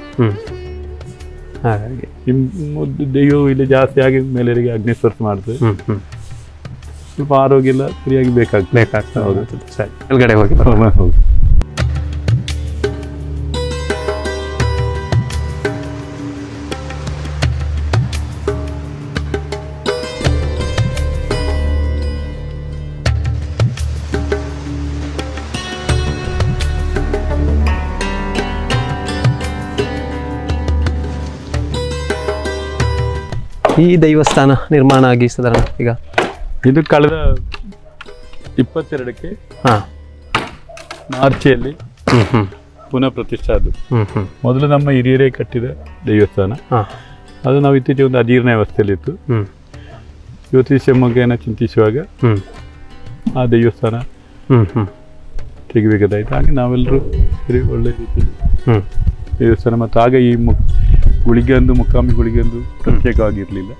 ಹಾಗಾಗಿ ದೈವವು ಇಲ್ಲಿ ಜಾಸ್ತಿ ಆಗಿ ಮೇಲೆರಿಗೆ ಅಗ್ನಿಸ್ಪರ್ಶ ಮಾಡ್ತದೆ. ಸ್ವಲ್ಪ ಆರೋಗ್ಯ ಎಲ್ಲ ಸರಿಯಾಗಿ ಬೇಕಾಗ್ತದೆ. ಹೌದು, ಸರಿ, ಕೆಳಗಡೆ ಹೋಗಿ ಹೌದು. ಈ ದೇವಸ್ಥಾನ ನಿರ್ಮಾಣ ಆಗಿ ಸಾಧಾರಣ ಈಗ ಇದು ಕಳೆದ 22ಕ್ಕೆ ಮಾರ್ಚಿಯಲ್ಲಿ ಪುನಃ ಪ್ರತಿಷ್ಠೆ ಆದ್ದು. ಮೊದಲು ನಮ್ಮ ಹಿರಿಯರೇ ಕಟ್ಟಿದ ದೇವಸ್ಥಾನ. ಅದು ನಾವು ಇತ್ತೀಚೆಗೆ ಒಂದು ಅಜೀರ್ಣ ವ್ಯವಸ್ಥೆಯಲ್ಲಿತ್ತು. ಜ್ಯೋತಿಷ್ಯಮಗ್ಗನ ಚಿಂತಿಸುವಾಗ ಆ ದೇವಸ್ಥಾನ ತೆಗಿಬೇಕಾದಾಯ್ತು. ಹಾಗೆ ನಾವೆಲ್ಲರೂ ಒಳ್ಳೆ ರೀತಿಯಲ್ಲಿ ದೇವಸ್ಥಾನ. ಮತ್ತು ಆಗ ಈ ಗುಳಿಗೆಂದು ಮುಕ್ಕಾಂಬಿ ಗುಳಿಗೆಂದು ಪ್ರತ್ಯೇಕವಾಗಿರಲಿಲ್ಲ.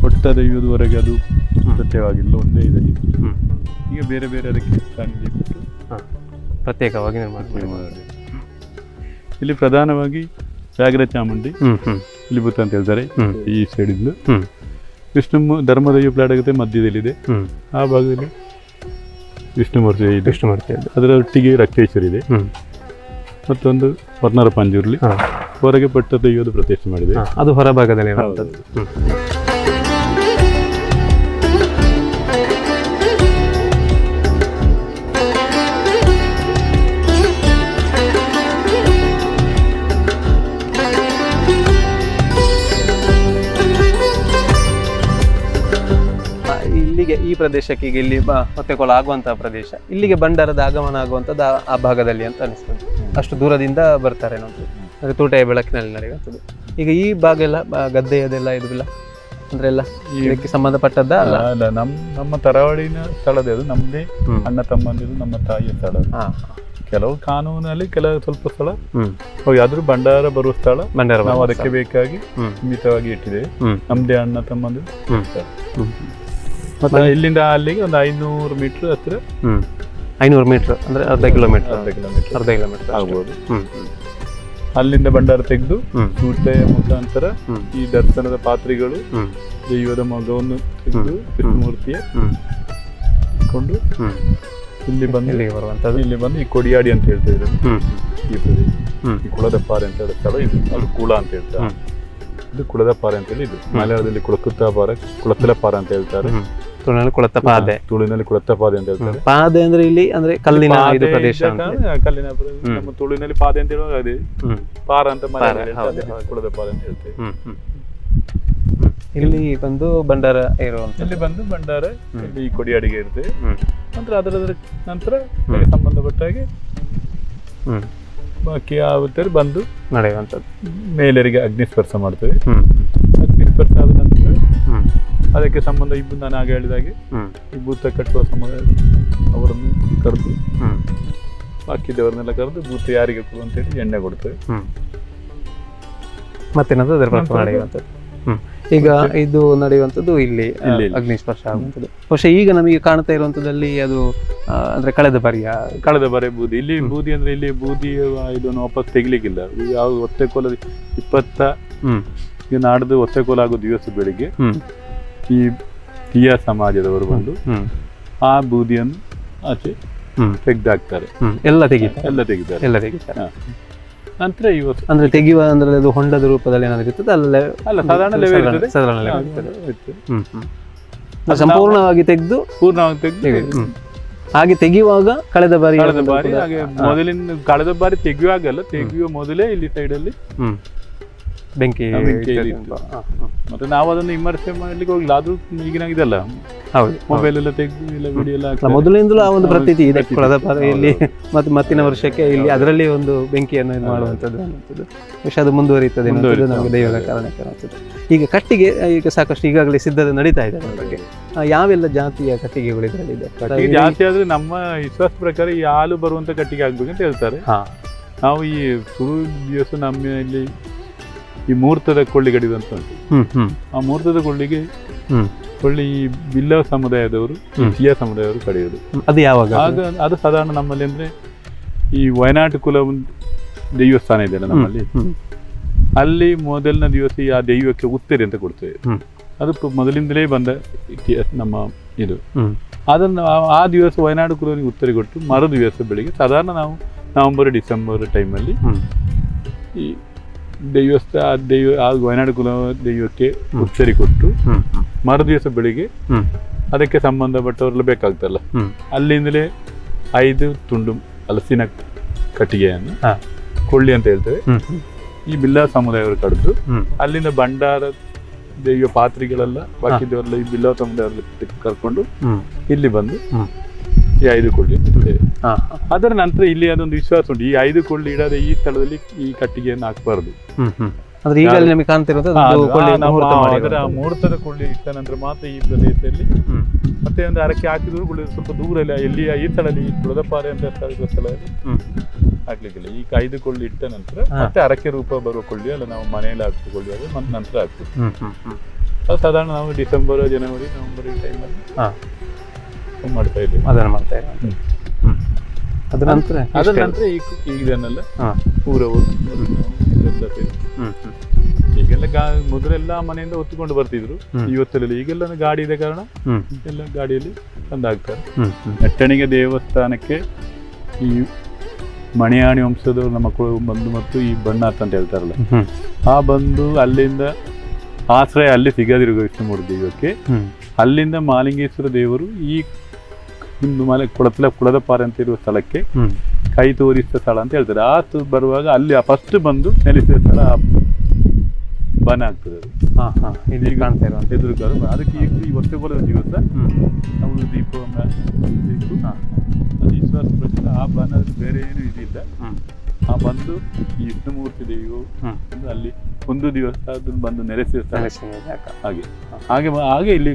ಒಟ್ಟ ದೈವದವರೆಗೆ ಅದು ಪ್ರತ್ಯೇಕವಾಗಿಲ್ಲ, ಒಂದೇ ಇದರಲ್ಲಿ. ಈಗ ಬೇರೆ ಬೇರೆ ಅದಕ್ಕೆ ಸಾನ್ನಿಧ್ಯ ಕೊಟ್ಟು ಪ್ರತ್ಯೇಕವಾಗಿ ನಿರ್ಮಾಣ. ಇಲ್ಲಿ ಪ್ರಧಾನವಾಗಿ ವ್ಯಾಘ್ರ ಚಾಮುಂಡಿ ಇಲ್ಲಿ ಭೂತ ಅಂತ ಹೇಳ್ತಾರೆ. ಈ ಸೈಡಿಂದ ವಿಷ್ಣು ಧರ್ಮದೈವ ಪ್ಲಾಡಗತೆ ಮಧ್ಯದಲ್ಲಿದೆ. ಆ ಭಾಗದಲ್ಲಿ ವಿಷ್ಣುಮೂರ್ತಿ ಅದರ ಒಟ್ಟಿಗೆ ರಕ್ತೇಶ್ವರಿ ಇದೆ. ಮತ್ತೊಂದು ಹೊರ್ನಾರ ಪಂಜುರ್ಲಿ ಹೊರಗೆ ಪಟ್ಟ ದೈವದ ಪ್ರತಿಷ್ಠೆ ಮಾಡಿದೆ. ಅದು ಹೊರಭಾಗದಲ್ಲಿ. ಪ್ರದೇಶಕ್ಕೆ ಈಗ ಇಲ್ಲಿ ಹೊತ್ತೆಕೋಲ ಆಗುವಂತಹ ಪ್ರದೇಶ, ಇಲ್ಲಿಗೆ ಭಂಡಾರದ ಆಗಮನ ಆಗುವಂಥದ್ದು ಆ ಭಾಗದಲ್ಲಿ ಅಂತ ಅನಿಸ್ತದೆ. ಅಷ್ಟು ದೂರದಿಂದ ಬರ್ತಾರೆ ಅನ್ನೋದು, ಅಂದರೆ ತೂಟೆಯ ಬೆಳಕಿನಲ್ಲಿ ನಡೆಯುವಂಥದ್ದು. ಈಗ ಈ ಭಾಗ ಎಲ್ಲ ಗದ್ದೆಯದೆಲ್ಲ ಇದು ಇಲ್ಲ ಅಂದ್ರೆ ಎಲ್ಲ ಇದಕ್ಕೆ ಸಂಬಂಧಪಟ್ಟದ್ದ ಅಲ್ಲ? ಅಲ್ಲ, ನಮ್ಮ ತರವಾಡಿನ ಸ್ಥಳದ ಅದು ನಮ್ಮದೇ ಅಣ್ಣ ತಮ್ಮಂದಿರು ನಮ್ಮ ತಾಯಿಯ ಸ್ಥಳ. ಕೆಲವು ಕಾನೂನಲ್ಲಿ ಕೆಲವು ಸ್ವಲ್ಪ ಸ್ಥಳ ಯಾವ್ದು ಭಂಡಾರ ಬರುವ ಸ್ಥಳ ನಾವು ಅದಕ್ಕೆ ಬೇಕಾಗಿ ಸೀಮಿತವಾಗಿ ಇಟ್ಟಿದ್ದೇವೆ. ನಮ್ದೇ ಅಣ್ಣ ತಮ್ಮಂದಿರು. ಮತ್ತೆ ಇಲ್ಲಿಂದ ಅಲ್ಲಿಗೆ ಒಂದು 500 ಮೀಟರ್ ಹತ್ತಿರ. 500 ಮೀಟರ್ ಅಂದ್ರೆ ಅರ್ಧ ಕಿಲೋಮೀಟರ್ ಆಗ್ಬೋದು. ಅಲ್ಲಿಂದ ಭಂಡಾರ ತೆಗೆದು ಸೂಟೆಯ ಮುಖಾಂತರ ಈ ದರ್ಶನದ ಪಾತ್ರೆಗಳು, ದೈವದ ಮಗವನ್ನು ತೆಗೆದು ಕೃಷ್ಣಮೂರ್ತಿಯ ಕೊಂಡು ಇಲ್ಲಿ ಬಂದು ಈ ಕೊಡಿಯಾಡಿ ಅಂತ ಹೇಳ್ತೇವೆ ಈ ಪ್ರದೇಶ. ಈ ಕುಳದಪಾರೆ ಅಂತ ಹೇಳೋ ಸ್ಥಳ ಇದು. ಅದು ಕುಳ ಅಂತ ಹೇಳ್ತಾರೆ, ಇದು ಕುಳದಪಾರೆ ಅಂತ ಹೇಳಿ. ಇದು ಮಲಯಾಳದಲ್ಲಿ ಕುಳತ್ತಲ ಪಾರ ಅಂತ ಹೇಳ್ತಾರೆ, ತುಳುವಿನಲ್ಲಿ ಕುಳತ್ತಪಾದೆ ಅಂತ ಹೇಳ್ತಾರೆ. ಪಾದೆ ಅಂದ್ರೆ ಇಲ್ಲಿ ಅಂದ್ರೆ ಕಲ್ಲಿನ ಪ್ರದೇಶ, ಕಲ್ಲಿನ ನಮ್ಮ ತುಳುವಿನಲ್ಲಿ ಪಾದೆ ಅಂತ ಹೇಳುವಾಗ ಅದೇ ಪಾರ ಅಂತ ಕುಳದಪಾರೆ ಅಂತ ಹೇಳ್ತೇವೆ. ಇಲ್ಲಿ ಬಂದು ಭಂಡಾರ ಇರುವಂತ, ಇಲ್ಲಿ ಬಂದು ಭಂಡಾರ ಇಲ್ಲಿ ಕೊಡಿಯಾಡಿಗೆ ಇರ್ತದೆ. ನಂತರ ಅದರ ನಂತರ ಸಂಬಂಧಪಟ್ಟ ಹಾಗೆ ಬಾಕಿ ಆಗುತ್ತಾರೆ ಬಂದು ನಡೆಯುವಂಥದ್ದು. ಮೇಲರಿಗೆ ಅಗ್ನಿಸ್ಪರ್ಶ ಮಾಡ್ತೇವೆ. ಅಗ್ನಿಸ್ಪರ್ಶ ಆದ ನಂತರ ಅದಕ್ಕೆ ಸಂಬಂಧ ನಾನು ಆಗ ಹೇಳಿದಾಗೆ ಈ ಭೂತ ಕಟ್ಟುವ ಸಂಬಂಧ ಅವರನ್ನು ಕರೆದು ಬಾಕಿ ದೇವರನ್ನೆಲ್ಲ ಕರೆದು ಭೂತ ಯಾರಿಗೆ ಕೊಡು ಅಂತೇಳಿ ಎಣ್ಣೆ ಕೊಡ್ತೇವೆ. ಮತ್ತೇನಾದ್ರು ಅದರ ಪ್ರಕಾರ ನಡೆಯುವಂಥದ್ದು. ಈಗ ಇದು ನಡೆಯುವಂಥದ್ದು ಇಲ್ಲಿ ಅಗ್ನಿಸ್ಪರ್ಶ ಆಗುವಂಥದ್ದು. ಬಹುಶಃ ಈಗ ನಮಗೆ ಕಾಣ್ತಾ ಇರುವಂಥದ್ದಲ್ಲಿ ಅದು ಅಂದ್ರೆ ಕಳೆದ ಬಾರಿ ಬೂದಿ. ಇಲ್ಲಿ ಬೂದಿ ಅಂದ್ರೆ ಇಲ್ಲಿ ಬೂದಿ ಇದನ್ನು ವಾಪಸ್ ತೆಗಿಲಿಕ್ಕಿಲ್ಲ. ಯಾವ ಒತ್ತೆಕೋಲ 20 ಈಗ ನಾಡ್ದು ಒತ್ತೆಕೋಲ ಆಗೋ ದಿವಸ ಬೆಳಿಗ್ಗೆ ಈ ತೀಯ ಸಮಾಜದವರು ಬಂದು ಆ ಬೂದಿಯನ್ನು ಆಚೆ ತೆಗೆದಾಕ್ತಾರೆ. ಎಲ್ಲ ತೆಗಿತಾರೆ. ನಂತರ ಇವತ್ತು ಅಂದ್ರೆ ತೆಗೆಯುವ ಅಂದ್ರೆ ಅದು ಹೊಂಡದ ರೂಪದಲ್ಲಿ ಏನಾದ್ರು ಇರ್ತದೆ ಅಲ್ಲೇ? ಅಲ್ಲ, ಸಾಧಾರಣ ಸಂಪೂರ್ಣವಾಗಿ ತೆಗೆದು ಹಾಗೆ ತೆಗೆಯುವಾಗ ಕಳೆದ ಬಾರಿ ಹಾಗೆ ಕಳೆದ ಬಾರಿ ತೆಗೆಯುವಾಗಲ್ಲ, ತೆಗೆಯುವ ಮೊದಲೇ ಇಲ್ಲಿ ಸೈಡಲ್ಲಿ ಬೆಂಕಿ ಮತ್ತೆ ನಾವು ಅದನ್ನು ವಿಮರ್ಶೆ ಮಾಡ್ಲಿಕ್ಕೆ ಹೋಗಿಲ್ಲ. ಅದು ಈಗಿನ ಇದಲ್ಲ, ಮೊಬೈಲ್ ಎಲ್ಲ ತೆಗೆದು ಇಲ್ಲ ವಿಡಿಯೋ ಎಲ್ಲ ಮೊದಲಿಂದಲೂ ಆ ಒಂದು ಪ್ರತೀತಿ ಇದೆ ಕಳೆದ ಬಾರಿಯಲ್ಲಿ. ಮತ್ತೆ ಮತ್ತಿನ ವರ್ಷಕ್ಕೆ ಇಲ್ಲಿ ಅದರಲ್ಲಿ ಒಂದು ಬೆಂಕಿಯನ್ನು ಇದು ಮಾಡುವಂಥದ್ದು ಅನ್ನುವಂಥದ್ದು ವಿಷಯ ಅದು ಮುಂದುವರಿಯುತ್ತದೆ ಅನ್ನೋದು ನಮಗೆ ದೈವದ ಕಾರಣಕ್ಕೆ ಅನ್ನುವಂಥದ್ದು. ಈಗ ಕಟ್ಟಿಗೆ ಈಗ ಸಾಕಷ್ಟು ಈಗಾಗಲೇ ಸಿದ್ಧತೆ ನಡೀತಾ ಇದೆ. ಅದರ ಬಗ್ಗೆ ಯಾವೆಲ್ಲ ಜಾತಿಯ ಕಟ್ಟಿಗೆಗಳು ಇದರಲ್ಲಿದೆ? ಜಾಸ್ತಿ ಆದ್ರೆ ನಮ್ಮ ವಿಶ್ವಾಸ ಪ್ರಕಾರ ಈ ಹಾಲು ಬರುವಂತ ಕಟ್ಟಿಗೆ ಆಗ್ಬೇಕಂತ ಹೇಳ್ತಾರೆ. ನಾವು ಈ ಶುರು ದಿವಸ ನಮ್ಮ ಇಲ್ಲಿ ಈ ಮುಹೂರ್ತದ ಕೊಳ್ಳಿ ಕಡಿದು ಅಂತ ಉಂಟು. ಆ ಮುಹೂರ್ತದ ಕೊಳ್ಳಿ ಈ ಬಿಲ್ಲವ ಸಮುದಾಯದವರು, ಸಿಯಾ ಸಮುದಾಯದವರು ಕಡಿಯೋದು. ಅದು ಯಾವಾಗ? ಅದು ಸಾಧಾರಣ ನಮ್ಮಲ್ಲಿ ಅಂದ್ರೆ ಈ ವಯನಾಡು ಕುಲ ದೈವಸ್ಥಾನ ಇದೆಯಲ್ಲ ನಮ್ಮಲ್ಲಿ, ಅಲ್ಲಿ ಮೊದಲನೇ ದಿವಸ ಆ ದೈವಕ್ಕೆ ಉತ್ತರಿ ಅಂತ ಕೊಡ್ತೇವೆ. ಅದು ಮೊದಲಿಂದಲೇ ಬಂದ ನಮ್ಮ ಇದು. ಅದನ್ನು ಆ ದಿವಸ ವಯನಾಡು ಕುಲವನಿಗೆ ಉತ್ತರಿ ಕೊಟ್ಟು ಮರು ದಿವಸ ಬೆಳಿಗ್ಗೆ ಸಾಧಾರಣ ನಾವು ನವೆಂಬರ್ ಡಿಸೆಂಬರ್ ಟೈಮಲ್ಲಿ ಈ ವಯನಾಡು ಕುಲ ದೈವಕ್ಕೆ ಉತ್ತರಿ ಕೊಟ್ಟು ಮರು ದಿವಸ ಬೆಳಿಗ್ಗೆ ಅದಕ್ಕೆ ಸಂಬಂಧಪಟ್ಟವರೆಲ್ಲ ಬೇಕಾಗ್ತಲ್ಲ, ಅಲ್ಲಿಂದಲೇ 5 ತುಂಡು ಹಲಸಿನ ಕಟ್ಟಿಗೆಯನ್ನು ಕೊಳ್ಳಿ ಅಂತ ಹೇಳ್ತೇವೆ. ಈ ಬಿಲ್ಲಾ ಸಮುದಾಯವರು ಕಡಿದು ಅಲ್ಲಿಂದ ಭಂಡಾರ ದೈವ ಪಾತ್ರಿಗಳೆಲ್ಲ ಬಾಕಿದವರೆಲ್ಲ ಈ ಬಿಲ್ಲಾ ಸಮುದಾಯವ್ರ ಕರ್ಕೊಂಡು ಇಲ್ಲಿ ಬಂದು ಈ 5 ಕೊಳ್ಳಿ ಇಡ್ತೇವೆ. ಅದರ ನಂತರ ಇಲ್ಲಿ ಅದೊಂದು ವಿಶ್ವಾಸ ಉಂಟು, ಈ 5 ಕೊಳ್ಳಿ ಇಡದೆ ಈ ಸ್ಥಳದಲ್ಲಿ ಈ ಕಟ್ಟಿಗೆಯನ್ನು ಹಾಕಬಾರದು. ಮುಹೂರ್ತದ ಕೊಳ್ಳಿ ಇಟ್ಟ ನಂತರ ಮಾತ್ರ ಈ ಪ್ರದೇಶದಲ್ಲಿ ಮತ್ತೆ ಒಂದು ಅರಕೆ ಹಾಕಿದ್ರು ಸ್ವಲ್ಪ ದೂರಲ್ಲಿ ಎಲ್ಲಿ ಈ ಸ್ಥಳದಲ್ಲಿ ಕುಳದಪಾರೆ ಅಂತ ಸ್ಥಳದಲ್ಲಿ ಹಾಕ್ಲಿಕ್ಕಿಲ್ಲ. ಈ 5 ಕೊಳ್ಳಿ ಇಟ್ಟ ನಂತರ ಮತ್ತೆ ಅರಕೆ ರೂಪ ಬರುವ ಕೊಳ್ಳಿ ಅಲ್ಲ ನಾವು ಮನೆಯಲ್ಲಿ ಹಾಕ್ತೀವಿ ಕೊಳ್ಳಿ, ಅದು ಮತ್ತೆ ನಂತರ ಹಾಕ್ತೀವಿ. ಅದು ಸಾಧಾರಣ ನಾವು ಡಿಸೆಂಬರ್ ಜನವರಿ ನವೆಂಬರ್ ಈ ಟೈಮಲ್ಲಿ ಮಾಡ್ತಾ ಇದ್ದೀವಿ. ಅದರ ನಂತರ ಇದನ್ನೆಲ್ಲ ಊರವರು ಈಗೆಲ್ಲ ಮೊದಲೆಲ್ಲ ಮನೆಯಿಂದ ಹೊತ್ತುಕೊಂಡು ಬರ್ತಿದ್ರು. ಇವತ್ತಲ್ಲಿ ಈಗೆಲ್ಲ ಗಾಡಿ ಇದೆ ಕಾರಣ ಎಲ್ಲ ಗಾಡಿಯಲ್ಲಿ ತಂದಾಗ್ತಾರೆ. ನೆಟ್ಟಣಿಗೆ ದೇವಸ್ಥಾನಕ್ಕೆ ಈ ಮಣಿಯಾಣಿ ವಂಶದವರು ನಮ್ಮ ಬಂದು ಮತ್ತು ಈ ಬಣ್ಣಾತ್ ಅಂತ ಹೇಳ್ತಾರಲ್ಲ, ಆ ಬಂದು ಅಲ್ಲಿಂದ ಆಶ್ರಯ ಅಲ್ಲಿ ಸಿಗದಿರುವ ವಿಷ್ಣುಮೂರ್ತಿ ದೈವಕ್ಕೆ ಅಲ್ಲಿಂದ ಮಾಲಿಂಗೇಶ್ವರ ದೇವರು ಈ ಕುಳದಪಾರೆ ಅಂತ ಇರುವ ಸ್ಥಳಕ್ಕೆ ಕೈ ತೋರಿಸಿದ ಸ್ಥಳ ಅಂತ ಹೇಳ್ತಾರೆ. ಬರುವಾಗ ಅಲ್ಲಿ ಫಸ್ಟ್ ಬಂದು ನೆಲೆಸಿದ ಸ್ಥಳ ಬನ ಆಗ್ತದೆ. ಹಾಂ ಹಾಂ ಇಲ್ಲಿ ಕಾಣ್ತಾ ಇರುವಂಥ ಎದುರು ಅದಕ್ಕೆ ಈ ಒತ್ತೆಕೋಲದ ದಿವಸ ನಾವು ದೀಪವನ್ನು ಇಟ್ಟು ಅದು ವಿಶ್ವಾಸ ಪ್ರಶ್ನೆ ಆ ಬಾಣದಲ್ಲಿ ಬೇರೆ ಏನು ಇದಿಲ್ಲ. ಆ ಬಂದು ಈ ವಿಷ್ಣುಮೂರ್ತಿ ದೇವಿಯು ಅಲ್ಲಿ ಒಂದು ದಿವಸ ಅದನ್ನು ಬಂದು ನೆಲೆಸಿರ್ತಾರೆ. ಹಾಗೆ ಇಲ್ಲಿ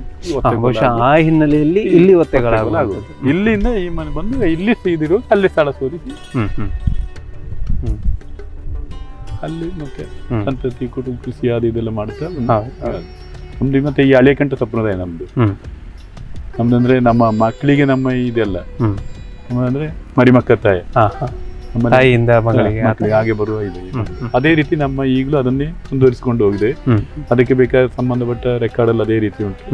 ಬಹುಶಃ ಆ ಹಿನ್ನೆಲೆಯಲ್ಲಿ ಇಲ್ಲಿ ಒತ್ತೆಗಳಾಗುವುದು. ಇಲ್ಲಿಂದ ಈ ಮನೆ ಬಂದು ಇಲ್ಲಿ ಸೀದಿರು ಅಲ್ಲಿ ಸ್ಥಳ ಸೋರಿಸಿ ಅಲ್ಲಿ ಮತ್ತೆ ಸಂತತಿ ಕುಟುಂಬ ಕೃಷಿ ಅದು ಇದೆಲ್ಲ ಮಾಡ್ತಾ ನಮ್ದು. ಮತ್ತೆ ಈ ಹಳೆಕಂಠ ಸಂಪ್ರದಾಯ ನಮ್ದಂದ್ರೆ ನಮ್ಮ ಮಕ್ಕಳಿಗೆ ನಮ್ಮ ಇದೆಲ್ಲ ನಮ್ಮದಂದ್ರೆ ಮರಿಮಕ್ಕ ತಾಯಿ ತಾಯಿಯಿಂದ ಮಗಳಿಗೆ ಹಾಗೆ ಬರುವ ಇದೆ. ಅದೇ ರೀತಿ ನಮ್ಮ ಈಗಲೂ ಅದನ್ನೇ ಮುಂದುವರಿಸಿಕೊಂಡು ಹೋಗಿದೆ. ಅದಕ್ಕೆ ಬೇಕಾದ ಸಂಬಂಧಪಟ್ಟ ರೆಕಾರ್ಡ್ ಎಲ್ಲ ಅದೇ ರೀತಿ ಉಂಟು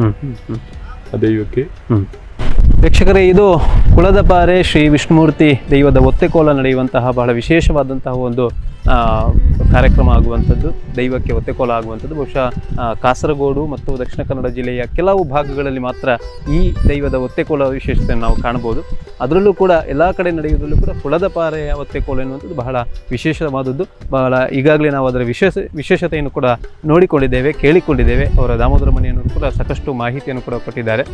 ಆ ದೈವಕ್ಕೆ. ವೀಕ್ಷಕರೇ, ಇದು ಕುಳದಪಾರೆ ಶ್ರೀ ವಿಷ್ಣುಮೂರ್ತಿ ದೈವದ ಒತ್ತೆಕೋಲ ನಡೆಯುವಂತಹ ಬಹಳ ವಿಶೇಷವಾದಂತಹ ಒಂದು ಕಾರ್ಯಕ್ರಮ ಆಗುವಂಥದ್ದು, ದೈವಕ್ಕೆ ಒತ್ತೆಕೋಲ ಆಗುವಂಥದ್ದು. ಬಹುಶಃ ಕಾಸರಗೋಡು ಮತ್ತು ದಕ್ಷಿಣ ಕನ್ನಡ ಜಿಲ್ಲೆಯ ಕೆಲವು ಭಾಗಗಳಲ್ಲಿ ಮಾತ್ರ ಈ ದೈವದ ಒತ್ತೆಕೋಲ ವಿಶೇಷತೆಯನ್ನು ನಾವು ಕಾಣಬಹುದು. ಅದರಲ್ಲೂ ಕೂಡ ಎಲ್ಲ ಕಡೆ ನಡೆಯುವುದರಲ್ಲೂ ಕೂಡ ಕುಳದಪಾರೆಯ ಒತ್ತೆಕೋಲ ಎನ್ನುವಂಥದ್ದು ಬಹಳ ವಿಶೇಷವಾದದ್ದು. ಬಹಳ ಈಗಾಗಲೇ ನಾವು ಅದರ ವಿಶೇಷತೆಯನ್ನು ಕೂಡ ನೋಡಿಕೊಂಡಿದ್ದೇವೆ, ಕೇಳಿಕೊಂಡಿದ್ದೇವೆ. ಅವರ ದಾಮೋದರ ಮನೆಯನ್ನು ಕೂಡ ಸಾಕಷ್ಟು ಮಾಹಿತಿಯನ್ನು ಕೂಡ ಕೊಟ್ಟಿದ್ದಾರೆ.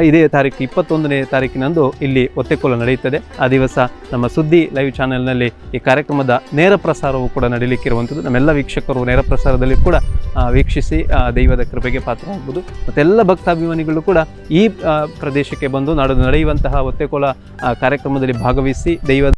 ಇದೇ ತಾರೀಕು 21ನೇ ತಾರೀಕಿನಂದು ಇಲ್ಲಿ ಒತ್ತೆಕೋಲ ನಡೆಯುತ್ತದೆ. ಆ ದಿವಸ ನಮ್ಮ ಸುದ್ದಿ ಲೈವ್ ಚಾನೆಲ್ನಲ್ಲಿ ಈ ಕಾರ್ಯಕ್ರಮದ ನೇರ ಪ್ರಸಾರವೂ ಕೂಡ ನಡೆಯಲಿಕ್ಕಿರುವಂಥದ್ದು. ನಮ್ಮೆಲ್ಲ ವೀಕ್ಷಕರು ನೇರ ಪ್ರಸಾರದಲ್ಲಿ ಕೂಡ ವೀಕ್ಷಿಸಿ ದೈವದ ಕೃಪೆಗೆ ಪಾತ್ರರಾಗಬಹುದು. ಮತ್ತೆಲ್ಲ ಭಕ್ತಾಭಿಮಾನಿಗಳು ಕೂಡ ಈ ಪ್ರದೇಶಕ್ಕೆ ಬಂದು ನಡೆಯುವಂತಹ ಒತ್ತೆಕೋಲ ಕಾರ್ಯಕ್ರಮದಲ್ಲಿ ಭಾಗವಹಿಸಿ ದೈವದ